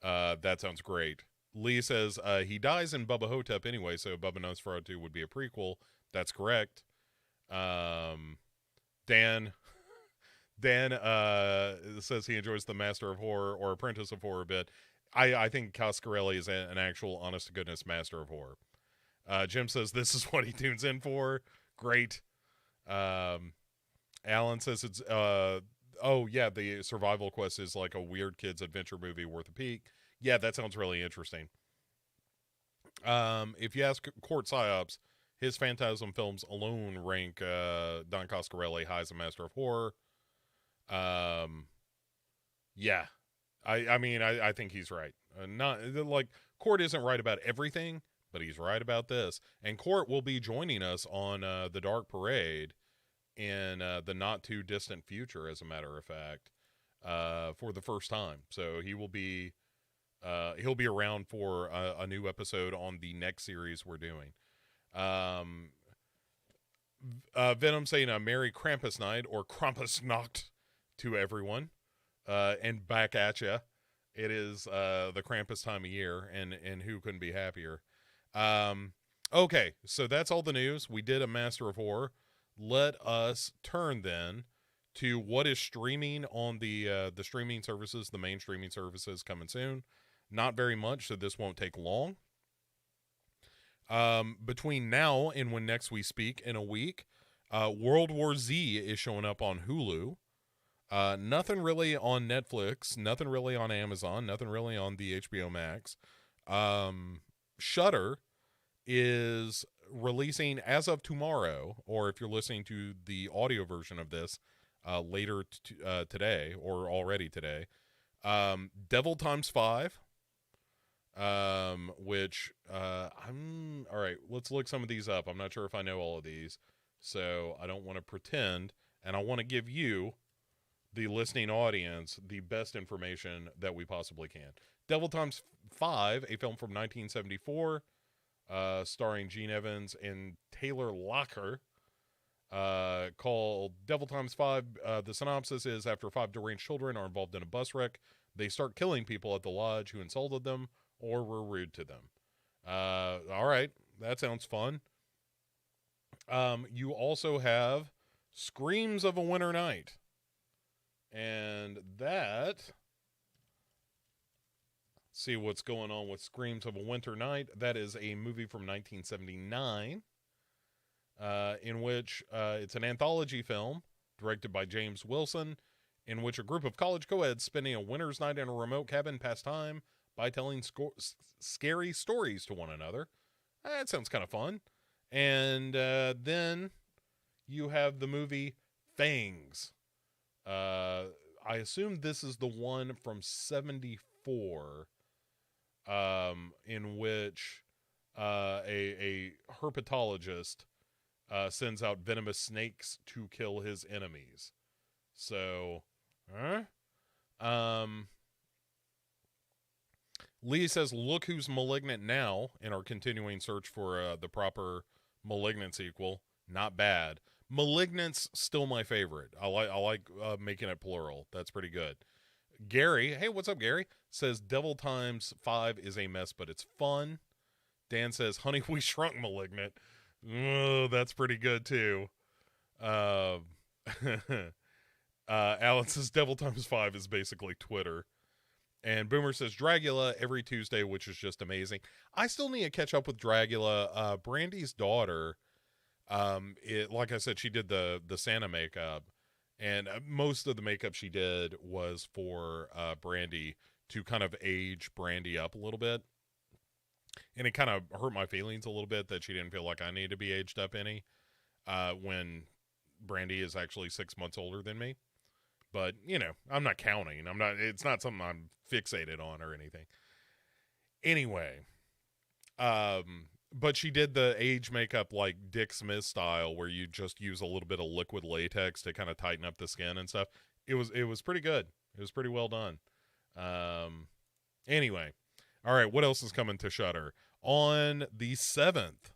That sounds great. Lee says, he dies in Bubba Hotep anyway, so Bubba Nosferatu would be a prequel. That's correct. Dan Dan says he enjoys the Master of Horror or Apprentice of Horror bit. I think Coscarelli is an actual honest to goodness Master of Horror. Jim says this is what he tunes in for. Great. Alan says it's oh yeah, the Survival Quest is like a weird kids adventure movie worth a peek. Yeah, that sounds really interesting. If you ask Court Psyops, his Phantasm films alone rank Don Coscarelli high as a Master of Horror. Yeah, I mean I think he's right. Not like Court isn't right about everything, but he's right about this. And Court will be joining us on the Dark Parade in the not too distant future, as a matter of fact, for the first time. So he'll be around for a new episode on the next series we're doing. Venom saying a Merry Krampus Night or Krampusnacht to everyone, and back at ya. It is the Krampus time of year, and who couldn't be happier? Okay, so that's all the news. We did a Master of Horror. Let us turn then to what is streaming on the streaming services, the main streaming services coming soon. Not very much, so this won't take long. Between now and when next we speak in a week, World War Z is showing up on Hulu. Nothing really on Netflix, nothing really on Amazon, nothing really on the HBO Max. Shudder is releasing as of tomorrow, or if you're listening to the audio version of this later today or already today, Devil Times 5, which I'm all right. Let's look some of these up. I'm not sure if I know all of these, so I don't want to pretend, and I want to give you, the listening audience, the best information that we possibly can. Devil Times 5, a film from 1974, starring Gene Evans and Taylor Lautner, called Devil Times 5. The synopsis is, after 5 deranged children are involved in a bus wreck, they start killing people at the lodge who insulted them or were rude to them. All right, that sounds fun. You also have Screams of a Winter Night. And that, see what's going on with Screams of a Winter Night. That is a movie from 1979, in which it's an anthology film directed by James Wilson, in which a group of college co-eds spending a winter's night in a remote cabin pass time by telling scary stories to one another. That sounds kind of fun. And then you have the movie Fangs. I assume this is the one from 74, in which a herpetologist sends out venomous snakes to kill his enemies. So, Lee says, look who's malignant now, in our continuing search for the proper Malignant sequel. Not bad. Malignant's still my favorite. I like making it plural. That's pretty good. Gary, hey, what's up, Gary? Says Devil Times 5 is a mess, but it's fun. Dan says, Honey, We Shrunk Malignant. Oh, that's pretty good, too. Alan says Devil Times 5 is basically Twitter. And Boomer says Dragula every Tuesday, which is just amazing. I still need to catch up with Dragula. Brandy's daughter, like I said, she did the Santa makeup, and most of the makeup she did was for Brandy to kind of age Brandy up a little bit. And it kind of hurt my feelings a little bit that she didn't feel like I needed to be aged up any, when Brandy is actually 6 months older than me. But, you know, I'm not counting. It's not something I'm fixated on or anything. Anyway, but she did the age makeup like Dick Smith style, where you just use a little bit of liquid latex to kind of tighten up the skin and stuff. It was pretty good. It was pretty well done. Anyway, all right, what else is coming to Shudder? On the 7th,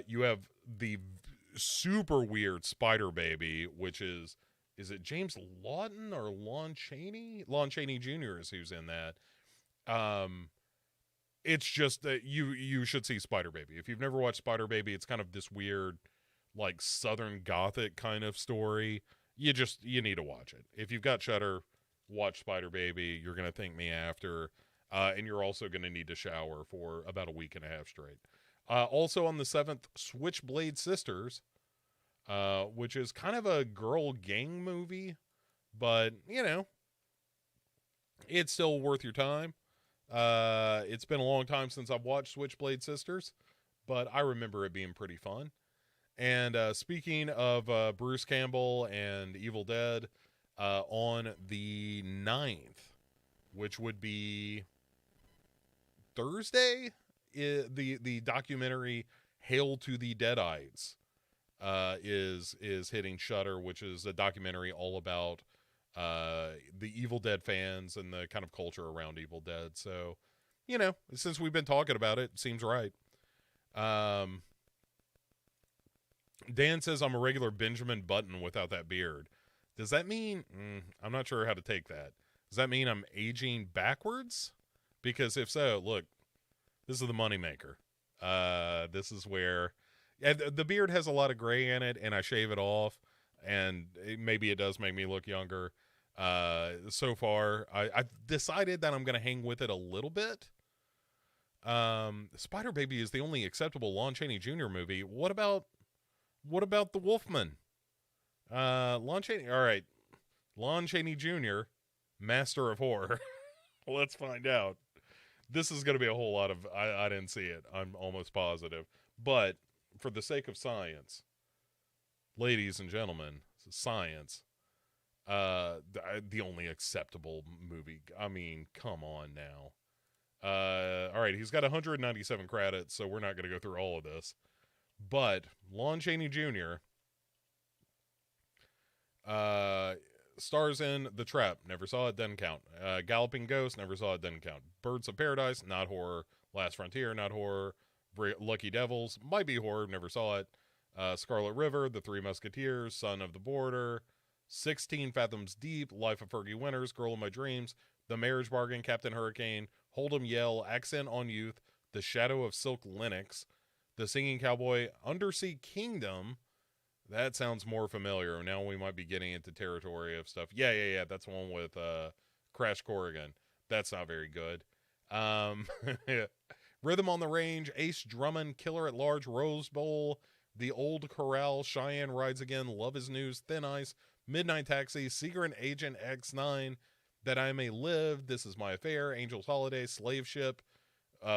you have the super weird Spider Baby, which is it James Lawton or Lon Chaney? Lon Chaney Jr. is who's in that. It's just that you should see Spider Baby. If you've never watched Spider Baby, it's kind of this weird, like, Southern Gothic kind of story. you need to watch it. If you've got Shudder, watch Spider Baby. You're gonna thank me after, and you're also gonna need to shower for about a week and a half straight. Also on the 7th, Switchblade Sisters, which is kind of a girl gang movie, but it's still worth your time. It's been a long time since I've watched Switchblade Sisters, but I remember it being pretty fun. And speaking of Bruce Campbell and Evil Dead, on the 9th, which would be Thursday, the documentary Hail to the Deadites is hitting Shudder, which is a documentary all about the Evil Dead fans and the kind of culture around Evil Dead. So, since we've been talking about it, seems right. Dan says I'm a regular Benjamin Button without that beard. Does that mean I'm not sure how to take that? Does that mean I'm aging backwards? Because if so, look, this is the moneymaker. This is where the beard has a lot of gray in it, and I shave it off, and maybe it does make me look younger. So far, I've decided that I'm going to hang with it a little bit. Spider Baby is the only acceptable Lon Chaney Jr. movie. What about The Wolfman? Lon Chaney. All right, Lon Chaney Jr., Master of Horror. Let's find out. This is going to be a whole lot of. I didn't see it. I'm almost positive, but for the sake of science, ladies and gentlemen, science. The only acceptable movie. I mean, come on now. All right, he's got 197 credits, so we're not going to go through all of this. But Lon Chaney Jr. Stars in The Trap. Never saw it, doesn't count. Galloping Ghost. Never saw it, doesn't count. Birds of Paradise. Not horror. Last Frontier. Not horror. Lucky Devils. Might be horror. Never saw it. Scarlet River. The Three Musketeers. Son of the Border. 16 Fathoms Deep. Life of Fergie Winters. Girl of My Dreams. The Marriage Bargain. Captain Hurricane. Hold'em Yell. Accent on Youth. The Shadow of Silk Linux. The Singing Cowboy. Undersea Kingdom. That sounds more familiar. Now we might be getting into territory of stuff. Yeah. That's the one with Crash Corrigan. That's not very good. Rhythm on the Range, Ace Drummond, Killer at Large, Rose Bowl, The Old Corral, Cheyenne Rides Again, Love is News, Thin Ice, Midnight Taxi, Secret Agent X9, That I May Live, This Is My Affair, Angel's Holiday, Slave Ship,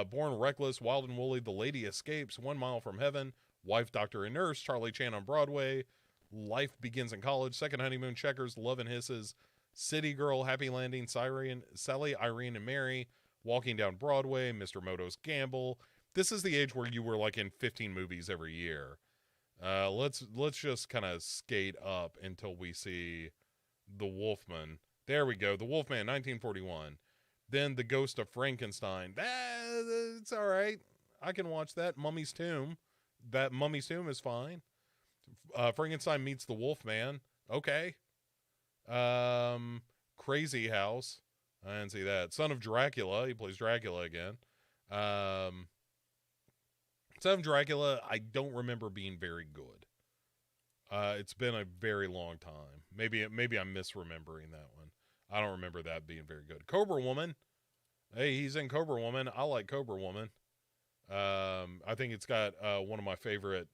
Born Reckless, Wild and Woolly, The Lady Escapes, 1 Mile from Heaven, Wife, Doctor, and Nurse, Charlie Chan on Broadway, Life Begins in College, Second Honeymoon, Checkers, Love and Hisses, City Girl, Happy Landing, Sally, Irene, and Mary, Walking Down Broadway, Mr. Moto's Gamble. This is the age where you were like in 15 movies every year. Let's just kind of skate up until we see The Wolfman. There we go. The Wolfman, 1941. Then The Ghost of Frankenstein. It's all right. I can watch that. Mummy's Tomb. That Mummy's Tomb is fine. Frankenstein meets the Wolfman. Okay. Crazy House. I didn't see that. Son of Dracula. He plays Dracula again. Son of Dracula, I don't remember being very good. It's been a very long time. Maybe I'm misremembering that one. I don't remember that being very good. Cobra Woman. Hey, he's in Cobra Woman. I like Cobra Woman. I think it's got one of my favorite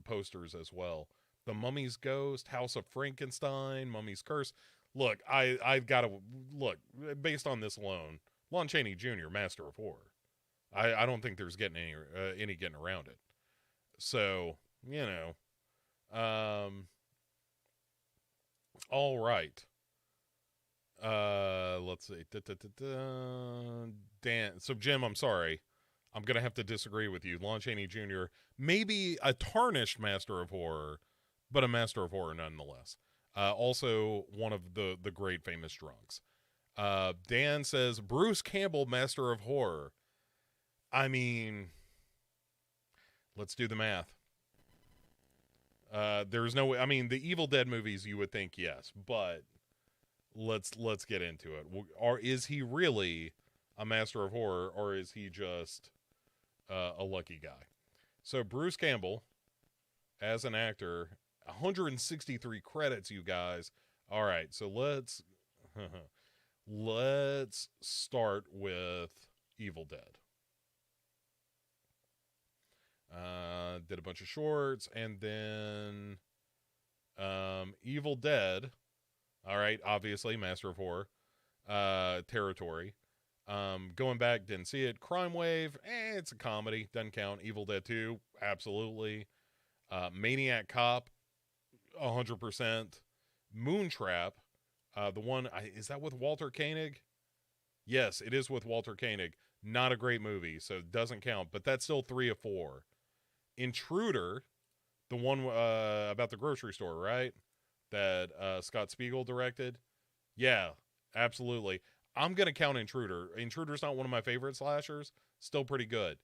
posters as well. The Mummy's Ghost, House of Frankenstein, Mummy's Curse. Look, I've got to look based on this alone. Lon Chaney Jr., Master of Horror. I don't think there's getting any getting around it. So all right. Let's see. Dan. So Jim, I'm sorry. I'm going to have to disagree with you. Lon Chaney Jr., maybe a tarnished Master of Horror, but a Master of Horror nonetheless. Also one of the great famous drunks. Dan says, Bruce Campbell, Master of Horror. I mean, let's do the math. There's no way. I mean, the Evil Dead movies, you would think yes, but let's get into it. Is he really a Master of Horror, or is he just a lucky guy? So Bruce Campbell, as an actor, 163 credits, you guys. All right, so let's start with Evil Dead. Did a bunch of shorts, and then Evil Dead. All right, obviously Master of Horror territory. Going back, didn't see it. Crime Wave, it's a comedy, doesn't count. Evil Dead 2, absolutely. Maniac Cop, 100%. Moontrap, the one, is that with Walter Koenig? Yes, it is with Walter Koenig. Not a great movie, so it doesn't count, but that's still 3 of 4. Intruder, the one about the grocery store, right? That Scott Spiegel directed. Yeah, absolutely. I'm going to count Intruder. Intruder's not one of my favorite slashers. Still pretty good.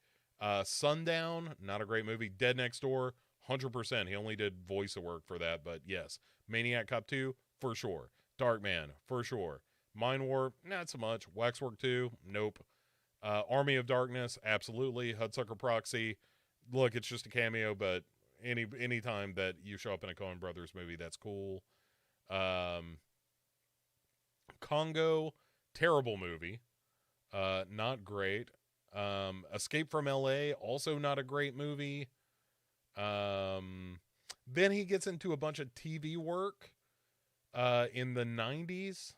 Sundown, not a great movie. Dead Next Door, 100%. He only did voice work for that, but yes. Maniac Cop 2, for sure. Darkman, for sure. Mind Warp, not so much. Waxwork 2, nope. Army of Darkness, absolutely. Hudsucker Proxy, look, it's just a cameo, but any time that you show up in a Coen Brothers movie, that's cool. Congo, terrible movie. Not great. Escape from LA, also not a great movie. Then he gets into a bunch of TV work in the 90s.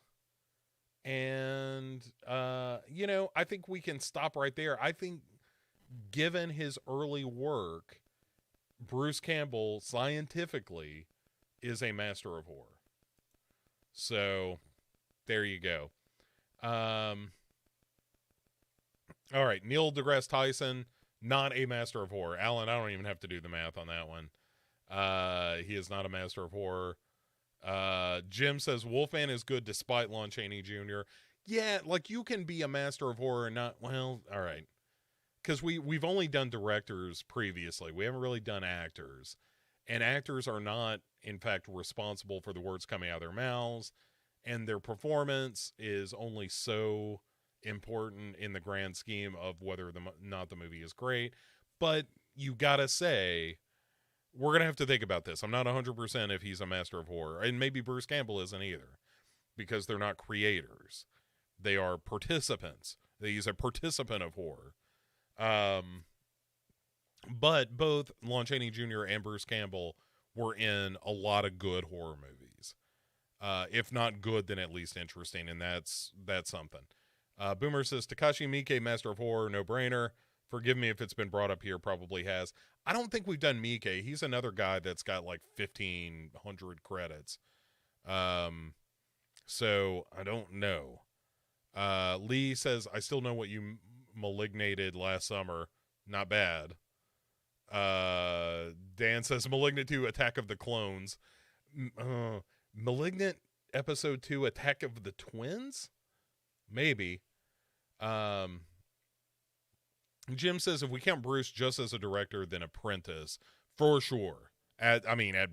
And, I think we can stop right there. I think given his early work, Bruce Campbell, scientifically, is a master of horror. So, there you go. All right, Neil deGrasse Tyson, not a master of horror. Alan, I don't even have to do the math on that one. He is not a master of horror. Jim says Wolfman is good despite Lon Chaney Jr. Yeah, like you can be a master of horror and not, well, all right. Because we've only done directors previously. We haven't really done actors. And actors are not, in fact, responsible for the words coming out of their mouths. And their performance is only so important in the grand scheme of whether not the movie is great. But you gotta say, we're going to have to think about this. I'm not 100% if he's a master of horror. And maybe Bruce Campbell isn't either. Because they're not creators. They are participants. He's a participant of horror. But both Lon Chaney Jr. and Bruce Campbell were in a lot of good horror movies. If not good, then at least interesting, and that's something. Boomer says, Takashi Miike, Master of Horror, no-brainer. Forgive me if it's been brought up here, probably has. I don't think we've done Miike. He's another guy that's got like 1,500 credits. So, I don't know. Lee says, I still know what you malignated last summer. Not bad. Dan says, Malignant 2, Attack of the Clones. Malignant Episode 2, Attack of the Twins? Maybe. Jim says, if we count Bruce just as a director, then Apprentice. For sure. At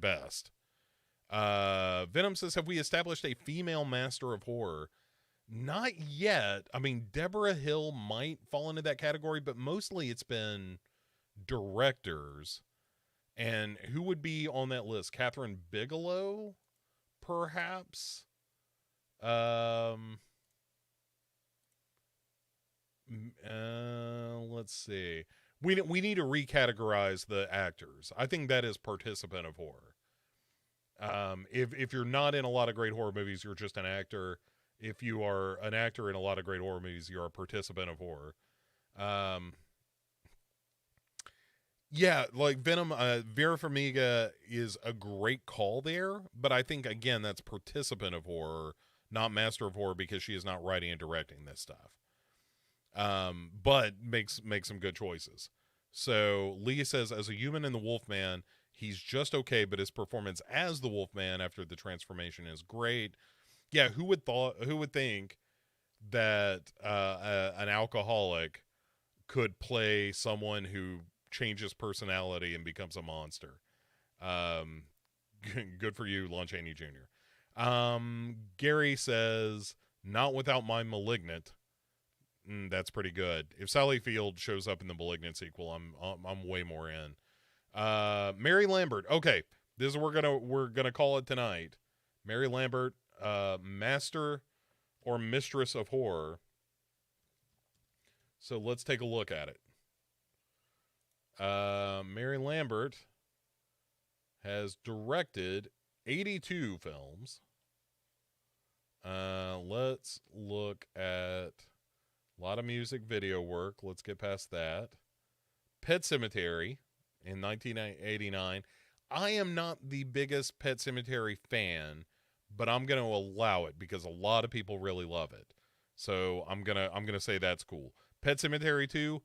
best. Venom says, have we established a female master of horror? Not yet. I mean, Deborah Hill might fall into that category, but mostly it's been directors. And who would be on that list? Catherine Bigelow, perhaps? Let's see. We need to recategorize the actors. I think that is participant of horror. If you're not in a lot of great horror movies, you're just an actor. If you are an actor in a lot of great horror movies, you're a participant of horror. Yeah, like Venom, Vera Farmiga is a great call there, but I think, again, that's participant of horror, not master of horror, because she is not writing and directing this stuff. But makes some good choices. So Lee says, as a human in the Wolfman, he's just okay, but his performance as the Wolfman after the transformation is great. Yeah, who would think that an alcoholic could play someone who changes personality and becomes a monster? Good for you, Lon Chaney Jr. Gary says, not without my Malignant. That's pretty good. If Sally Field shows up in the Malignant sequel, I'm way more in. Mary Lambert. Okay, This is what we're gonna call it tonight. Mary Lambert, master or mistress of horror. So let's take a look at it. Mary Lambert has directed 82 films. Let's look at a lot of music video work. Let's get past that. Pet Sematary in 1989. I am not the biggest Pet Sematary fan, but I'm going to allow it because a lot of people really love it. So I'm gonna say that's cool. Pet Sematary 2,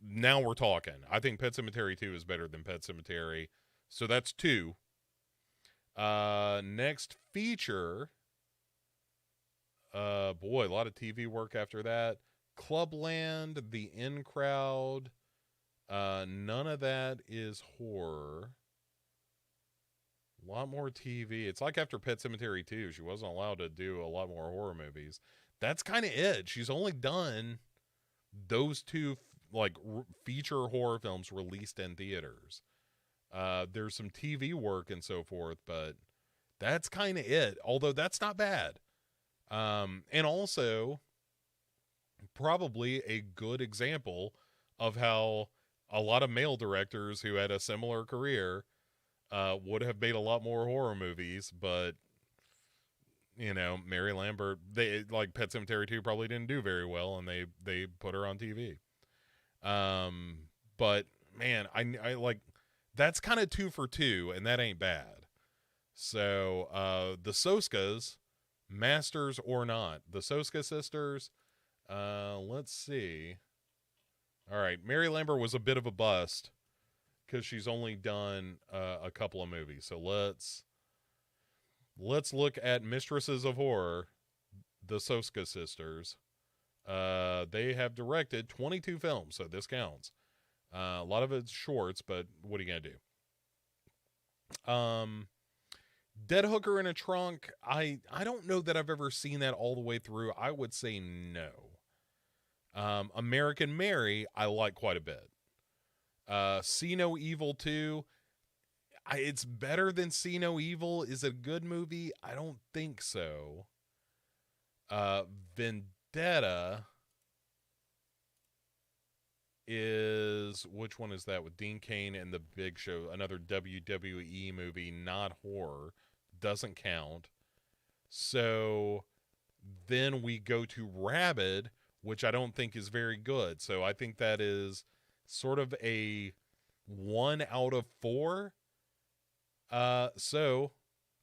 now we're talking. I think Pet Sematary 2 is better than Pet Sematary. So that's 2. Next feature. Boy, a lot of TV work after that. Clubland, The In Crowd. None of that is horror. A lot more TV. It's like after Pet Sematary 2, she wasn't allowed to do a lot more horror movies. That's kind of it. She's only done those 2 like feature horror films released in theaters. There's some TV work and so forth, but that's kind of it. Although that's not bad. And also probably a good example of how a lot of male directors who had a similar career would have made a lot more horror movies, but you know, Mary Lambert, they like Pet Sematary 2 probably didn't do very well, and they put her on TV. But man, I like that's kind of 2 for 2, and that ain't bad. So the Soskas, masters or not, the Soska sisters. Let's see. All right, Mary Lambert was a bit of a bust because she's only done a couple of movies. So let's look at Mistresses of Horror, the Soska sisters. They have directed 22 films, so this counts. A lot of it's shorts, but what are you gonna do? Dead Hooker in a Trunk. I don't know that I've ever seen that all the way through. I would say no. American Mary, I like quite a bit. See No Evil 2. It's better than See No Evil. Is it a good movie? I don't think so. Vendetta is, which one is that with Dean Cain and the Big Show? Another WWE movie, not horror. Doesn't count. So then we go to Rabid, which I don't think is very good. So I think that is sort of a 1 out of 4. So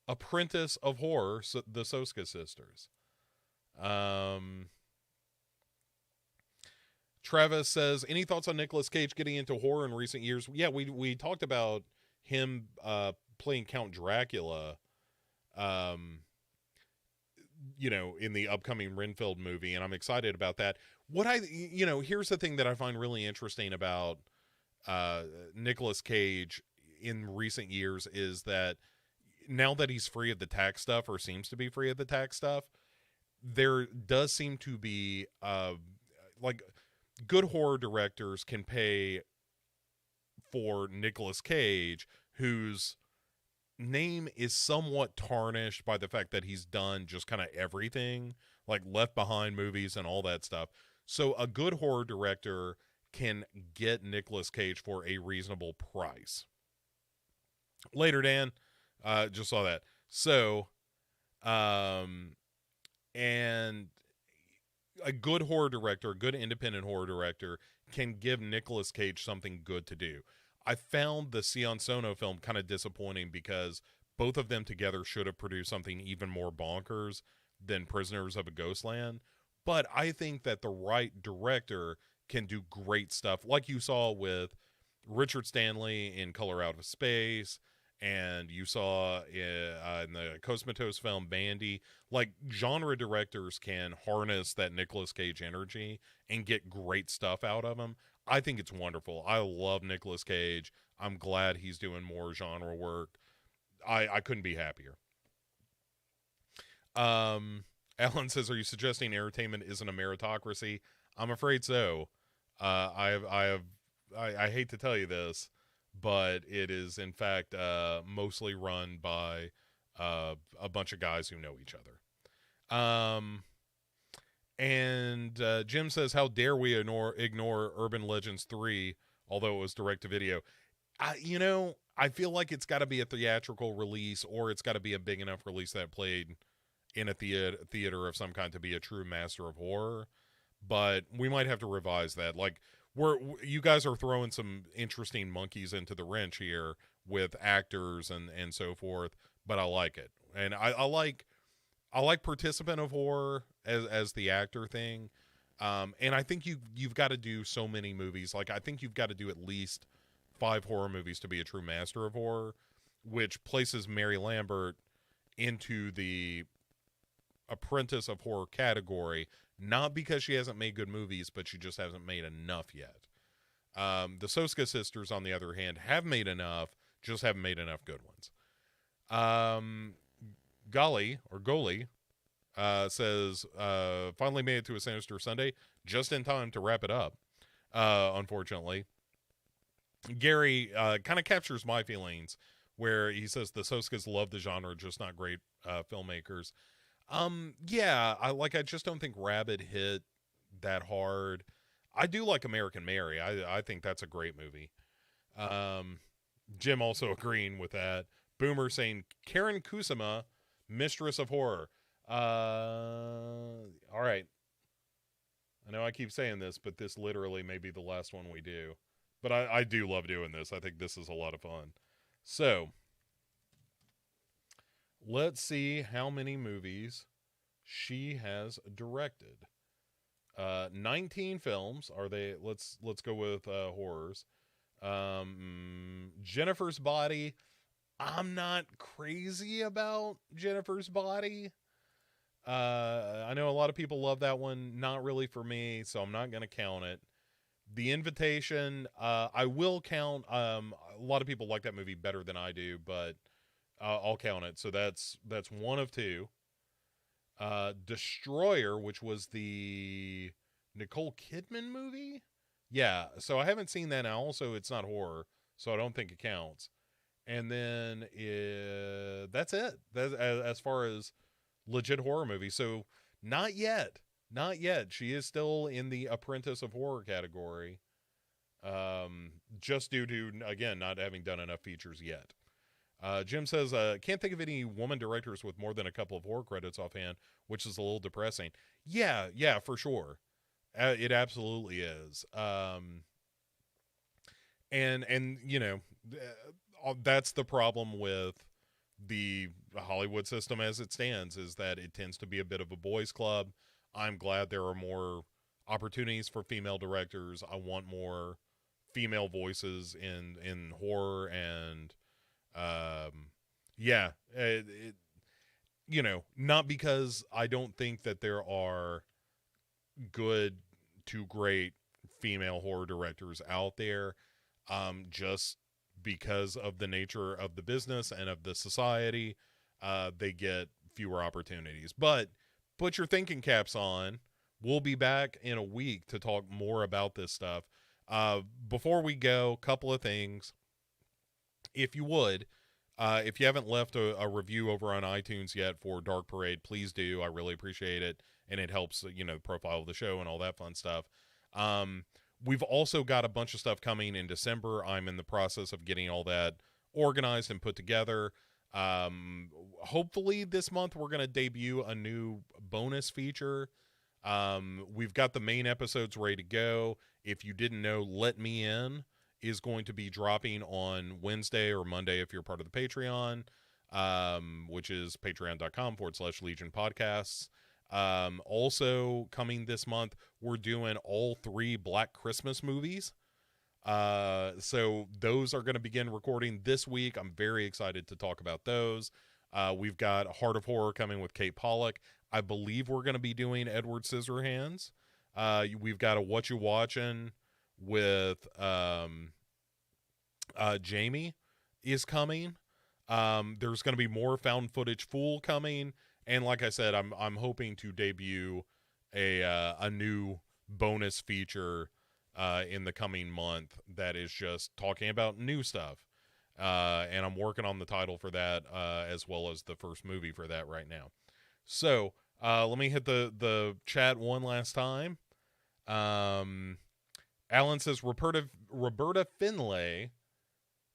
Apprentice of Horror, so the Soska sisters. Travis says, any thoughts on Nicolas Cage getting into horror in recent years? Yeah, we talked about him playing Count Dracula, you know, in the upcoming Renfield movie, and I'm excited about that. Here's the thing that I find really interesting about Nicolas Cage in recent years is that now that he's free of the tax stuff, or seems to be free of the tax stuff, there does seem to be like good horror directors can pay for Nicolas Cage, whose name is somewhat tarnished by the fact that he's done just kind of everything, like Left Behind movies and all that stuff. So a good horror director can get Nicolas Cage for a reasonable price. Later, Dan. Just saw that. So, and a good horror director, a good independent horror director, can give Nicolas Cage something good to do. I found the Sion Sono film kind of disappointing because both of them together should have produced something even more bonkers than Prisoners of a Ghostland. But I think that the right director can do great stuff, like you saw with Richard Stanley in Color Out of Space, and you saw in the Cosmatos film Bandy. Like, genre directors can harness that Nicolas Cage energy and get great stuff out of him. I think it's wonderful. I love Nicolas Cage. I'm glad he's doing more genre work. I couldn't be happier. Alan says, are you suggesting entertainment isn't a meritocracy? I'm afraid so. I hate to tell you this, but it is in fact mostly run by a bunch of guys who know each other. And Jim says, "How dare we ignore Urban Legends 3, although it was direct to video?" I feel like it's got to be a theatrical release, or it's got to be a big enough release that played in a theater of some kind to be a true master of horror. But we might have to revise that. Like, you guys are throwing some interesting monkeys into the wrench here with actors and so forth. But I like it, and I like participant of horror as the actor thing. And I think you've got to do so many movies. Like, I think you've got to do at least 5 horror movies to be a true master of horror, which places Mary Lambert into the apprentice of horror category, not because she hasn't made good movies, but she just hasn't made enough yet. The Soska sisters, on the other hand, have made enough, just haven't made enough good ones. Golly says, finally made it to a Sinister Sunday, just in time to wrap it up, unfortunately. Gary kind of captures my feelings, where he says the Soskas love the genre, just not great filmmakers. Yeah, I just don't think Rabid hit that hard. I do like American Mary. I think that's a great movie. Jim also agreeing with that. Boomer saying Karen Kusama, Mistress of Horror. All right. I know I keep saying this, but this literally may be the last one we do. But I do love doing this. I think this is a lot of fun. So, let's see how many movies she has directed. 19 films. Are they? Let's go with horrors. Jennifer's Body. I'm not crazy about Jennifer's Body. I know a lot of people love that one. Not really for me, so I'm not going to count it. The Invitation, I will count. A lot of people like that movie better than I do, but I'll count it. So that's one of 2. Destroyer, which was the Nicole Kidman movie. Yeah, so I haven't seen that now. Also, it's not horror, so I don't think it counts. And then that's it. That's as far as legit horror movies. So not yet. Not yet. She is still in the apprentice of horror category. Just due to, again, not having done enough features yet. Jim says, can't think of any woman directors with more than a couple of horror credits offhand, which is a little depressing. Yeah, for sure. It absolutely is. And that's the problem with the Hollywood system as it stands, is that it tends to be a bit of a boys' club. I'm glad there are more opportunities for female directors. I want more female voices in horror, and not because I don't think that there are good to great female horror directors out there, just because of the nature of the business and of the society, they get fewer opportunities. But put your thinking caps on. We'll be back in a week to talk more about this stuff. Before we go, couple of things. If you would, if you haven't left a review over on iTunes yet for Dark Parade, please do. I really appreciate it, and it helps, the profile of the show and all that fun stuff. We've also got a bunch of stuff coming in December. I'm in the process of getting all that organized and put together. Hopefully this month we're going to debut a new bonus feature. We've got the main episodes ready to go. If you didn't know, Let Me In is going to be dropping on Wednesday or Monday if you're part of the Patreon, which is patreon.com/Legion Podcasts. Also coming this month, we're doing all 3 Black Christmas movies. So those are going to begin recording this week. I'm very excited to talk about those. We've got Heart of Horror coming with Kate Pollock. I believe we're going to be doing Edward Scissorhands. We've got a What You Watching with Jamie is coming. There's going to be more found footage Fool coming. And like I said, I'm hoping to debut a new bonus feature in the coming month that is just talking about new stuff. And I'm working on the title for that, as well as the first movie for that right now. So let me hit the chat one last time. Alan says Roberta Finlay.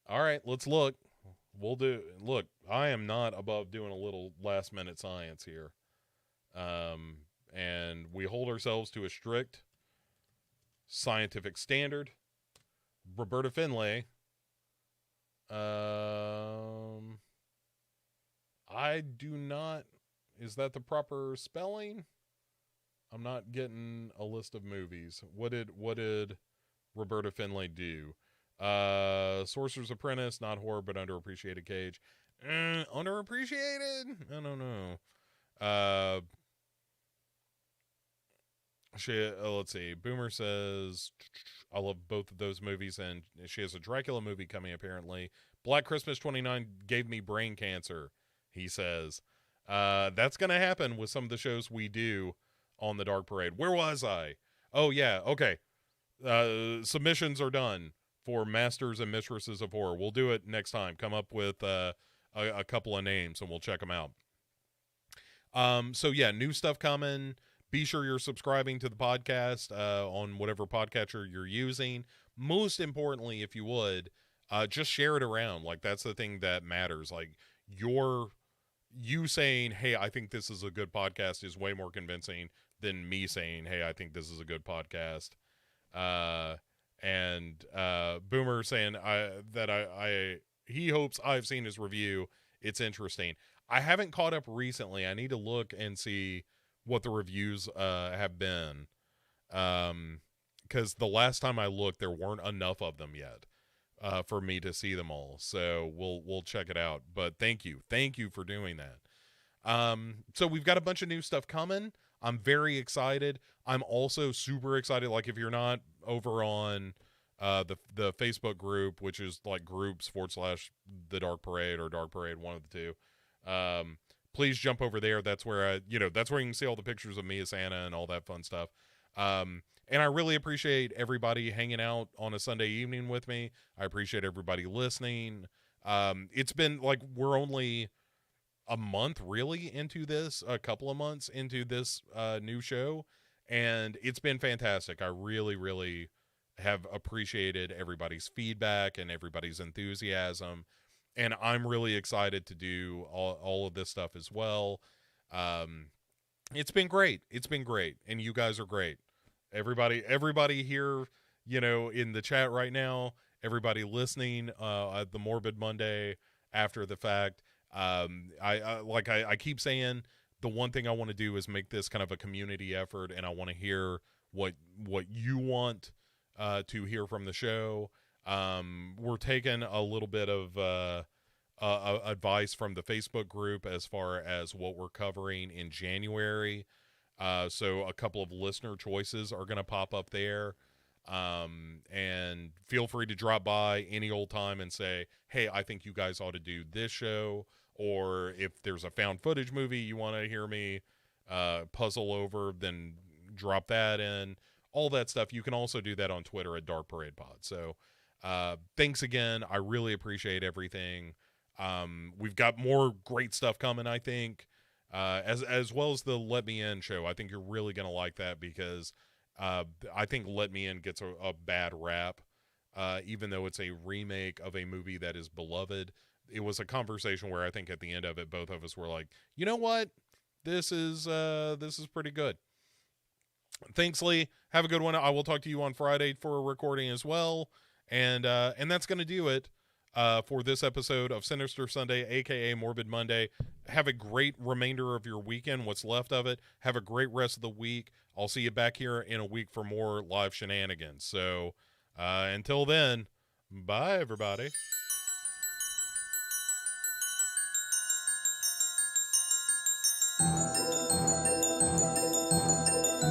All right, let's look. We'll do. Look, I am not above doing a little last minute science here. And we hold ourselves to a strict scientific standard. Roberta Finlay. I do not. Is that the proper spelling? I'm not getting a list of movies. What did Roberta Finlay do? Sorcerer's Apprentice, not horror, but underappreciated Cage. Underappreciated? I don't know. Let's see. Boomer says, I love both of those movies, and she has a Dracula movie coming, apparently. Black Christmas 29 gave me brain cancer, he says. That's going to happen with some of the shows we do on the Dark Parade. Where was I? Oh, yeah. Okay. Submissions are done for Masters and Mistresses of Horror. We'll do it next time. Come up with a couple of names, and we'll check them out. So, yeah, new stuff coming. Be sure you're subscribing to the podcast on whatever podcatcher you're using. Most importantly, if you would, just share it around. Like, that's the thing that matters. Like, you saying, hey, I think this is a good podcast is way more convincing than me saying, hey, I think this is a good podcast. And Boomer saying he hopes I've seen his review. It's interesting. I haven't caught up recently. I need to look and see what the reviews have been, because the last time I looked, there weren't enough of them yet for me to see them all. So we'll check it out. But thank you for doing that. So we've got a bunch of new stuff coming. I'm very excited. I'm also super excited. Like, if you're not over on the Facebook group, which is like groups / the Dark Parade or Dark Parade, one of the two. Please jump over there. That's where that's where you can see all the pictures of me as Santa and all that fun stuff. And I really appreciate everybody hanging out on a Sunday evening with me. I appreciate everybody listening. It's been like, we're only a month really into this, a couple of months into this new show, and it's been fantastic. I really, really have appreciated everybody's feedback and everybody's enthusiasm. And I'm really excited to do all of this stuff as well. It's been great. It's been great. And you guys are great. Everybody here, in the chat right now, everybody listening at the Morbid Monday after the fact. I keep saying, the one thing I want to do is make this kind of a community effort, and I want to hear what you want to hear from the show. We're taking a little bit of advice from the Facebook group as far as what we're covering in January. So a couple of listener choices are going to pop up there. And feel free to drop by any old time and say, hey, I think you guys ought to do this show. Or if there's a found footage movie you want to hear me puzzle over, then drop that in. All that stuff. You can also do that on Twitter at Dark Parade Pod. So thanks again. I really appreciate everything. We've got more great stuff coming, I think, as well as the Let Me In show. I think you're really going to like that, because I think Let Me In gets a bad rap, even though it's a remake of a movie that is beloved. It was a conversation where I think at the end of it, both of us were like, you know what? This is pretty good. Thanks, Lee. Have a good one. I will talk to you on Friday for a recording as well. And that's going to do it for this episode of Sinister Sunday, a.k.a. Morbid Monday. Have a great remainder of your weekend, what's left of it. Have a great rest of the week. I'll see you back here in a week for more live shenanigans. So until then, bye, everybody.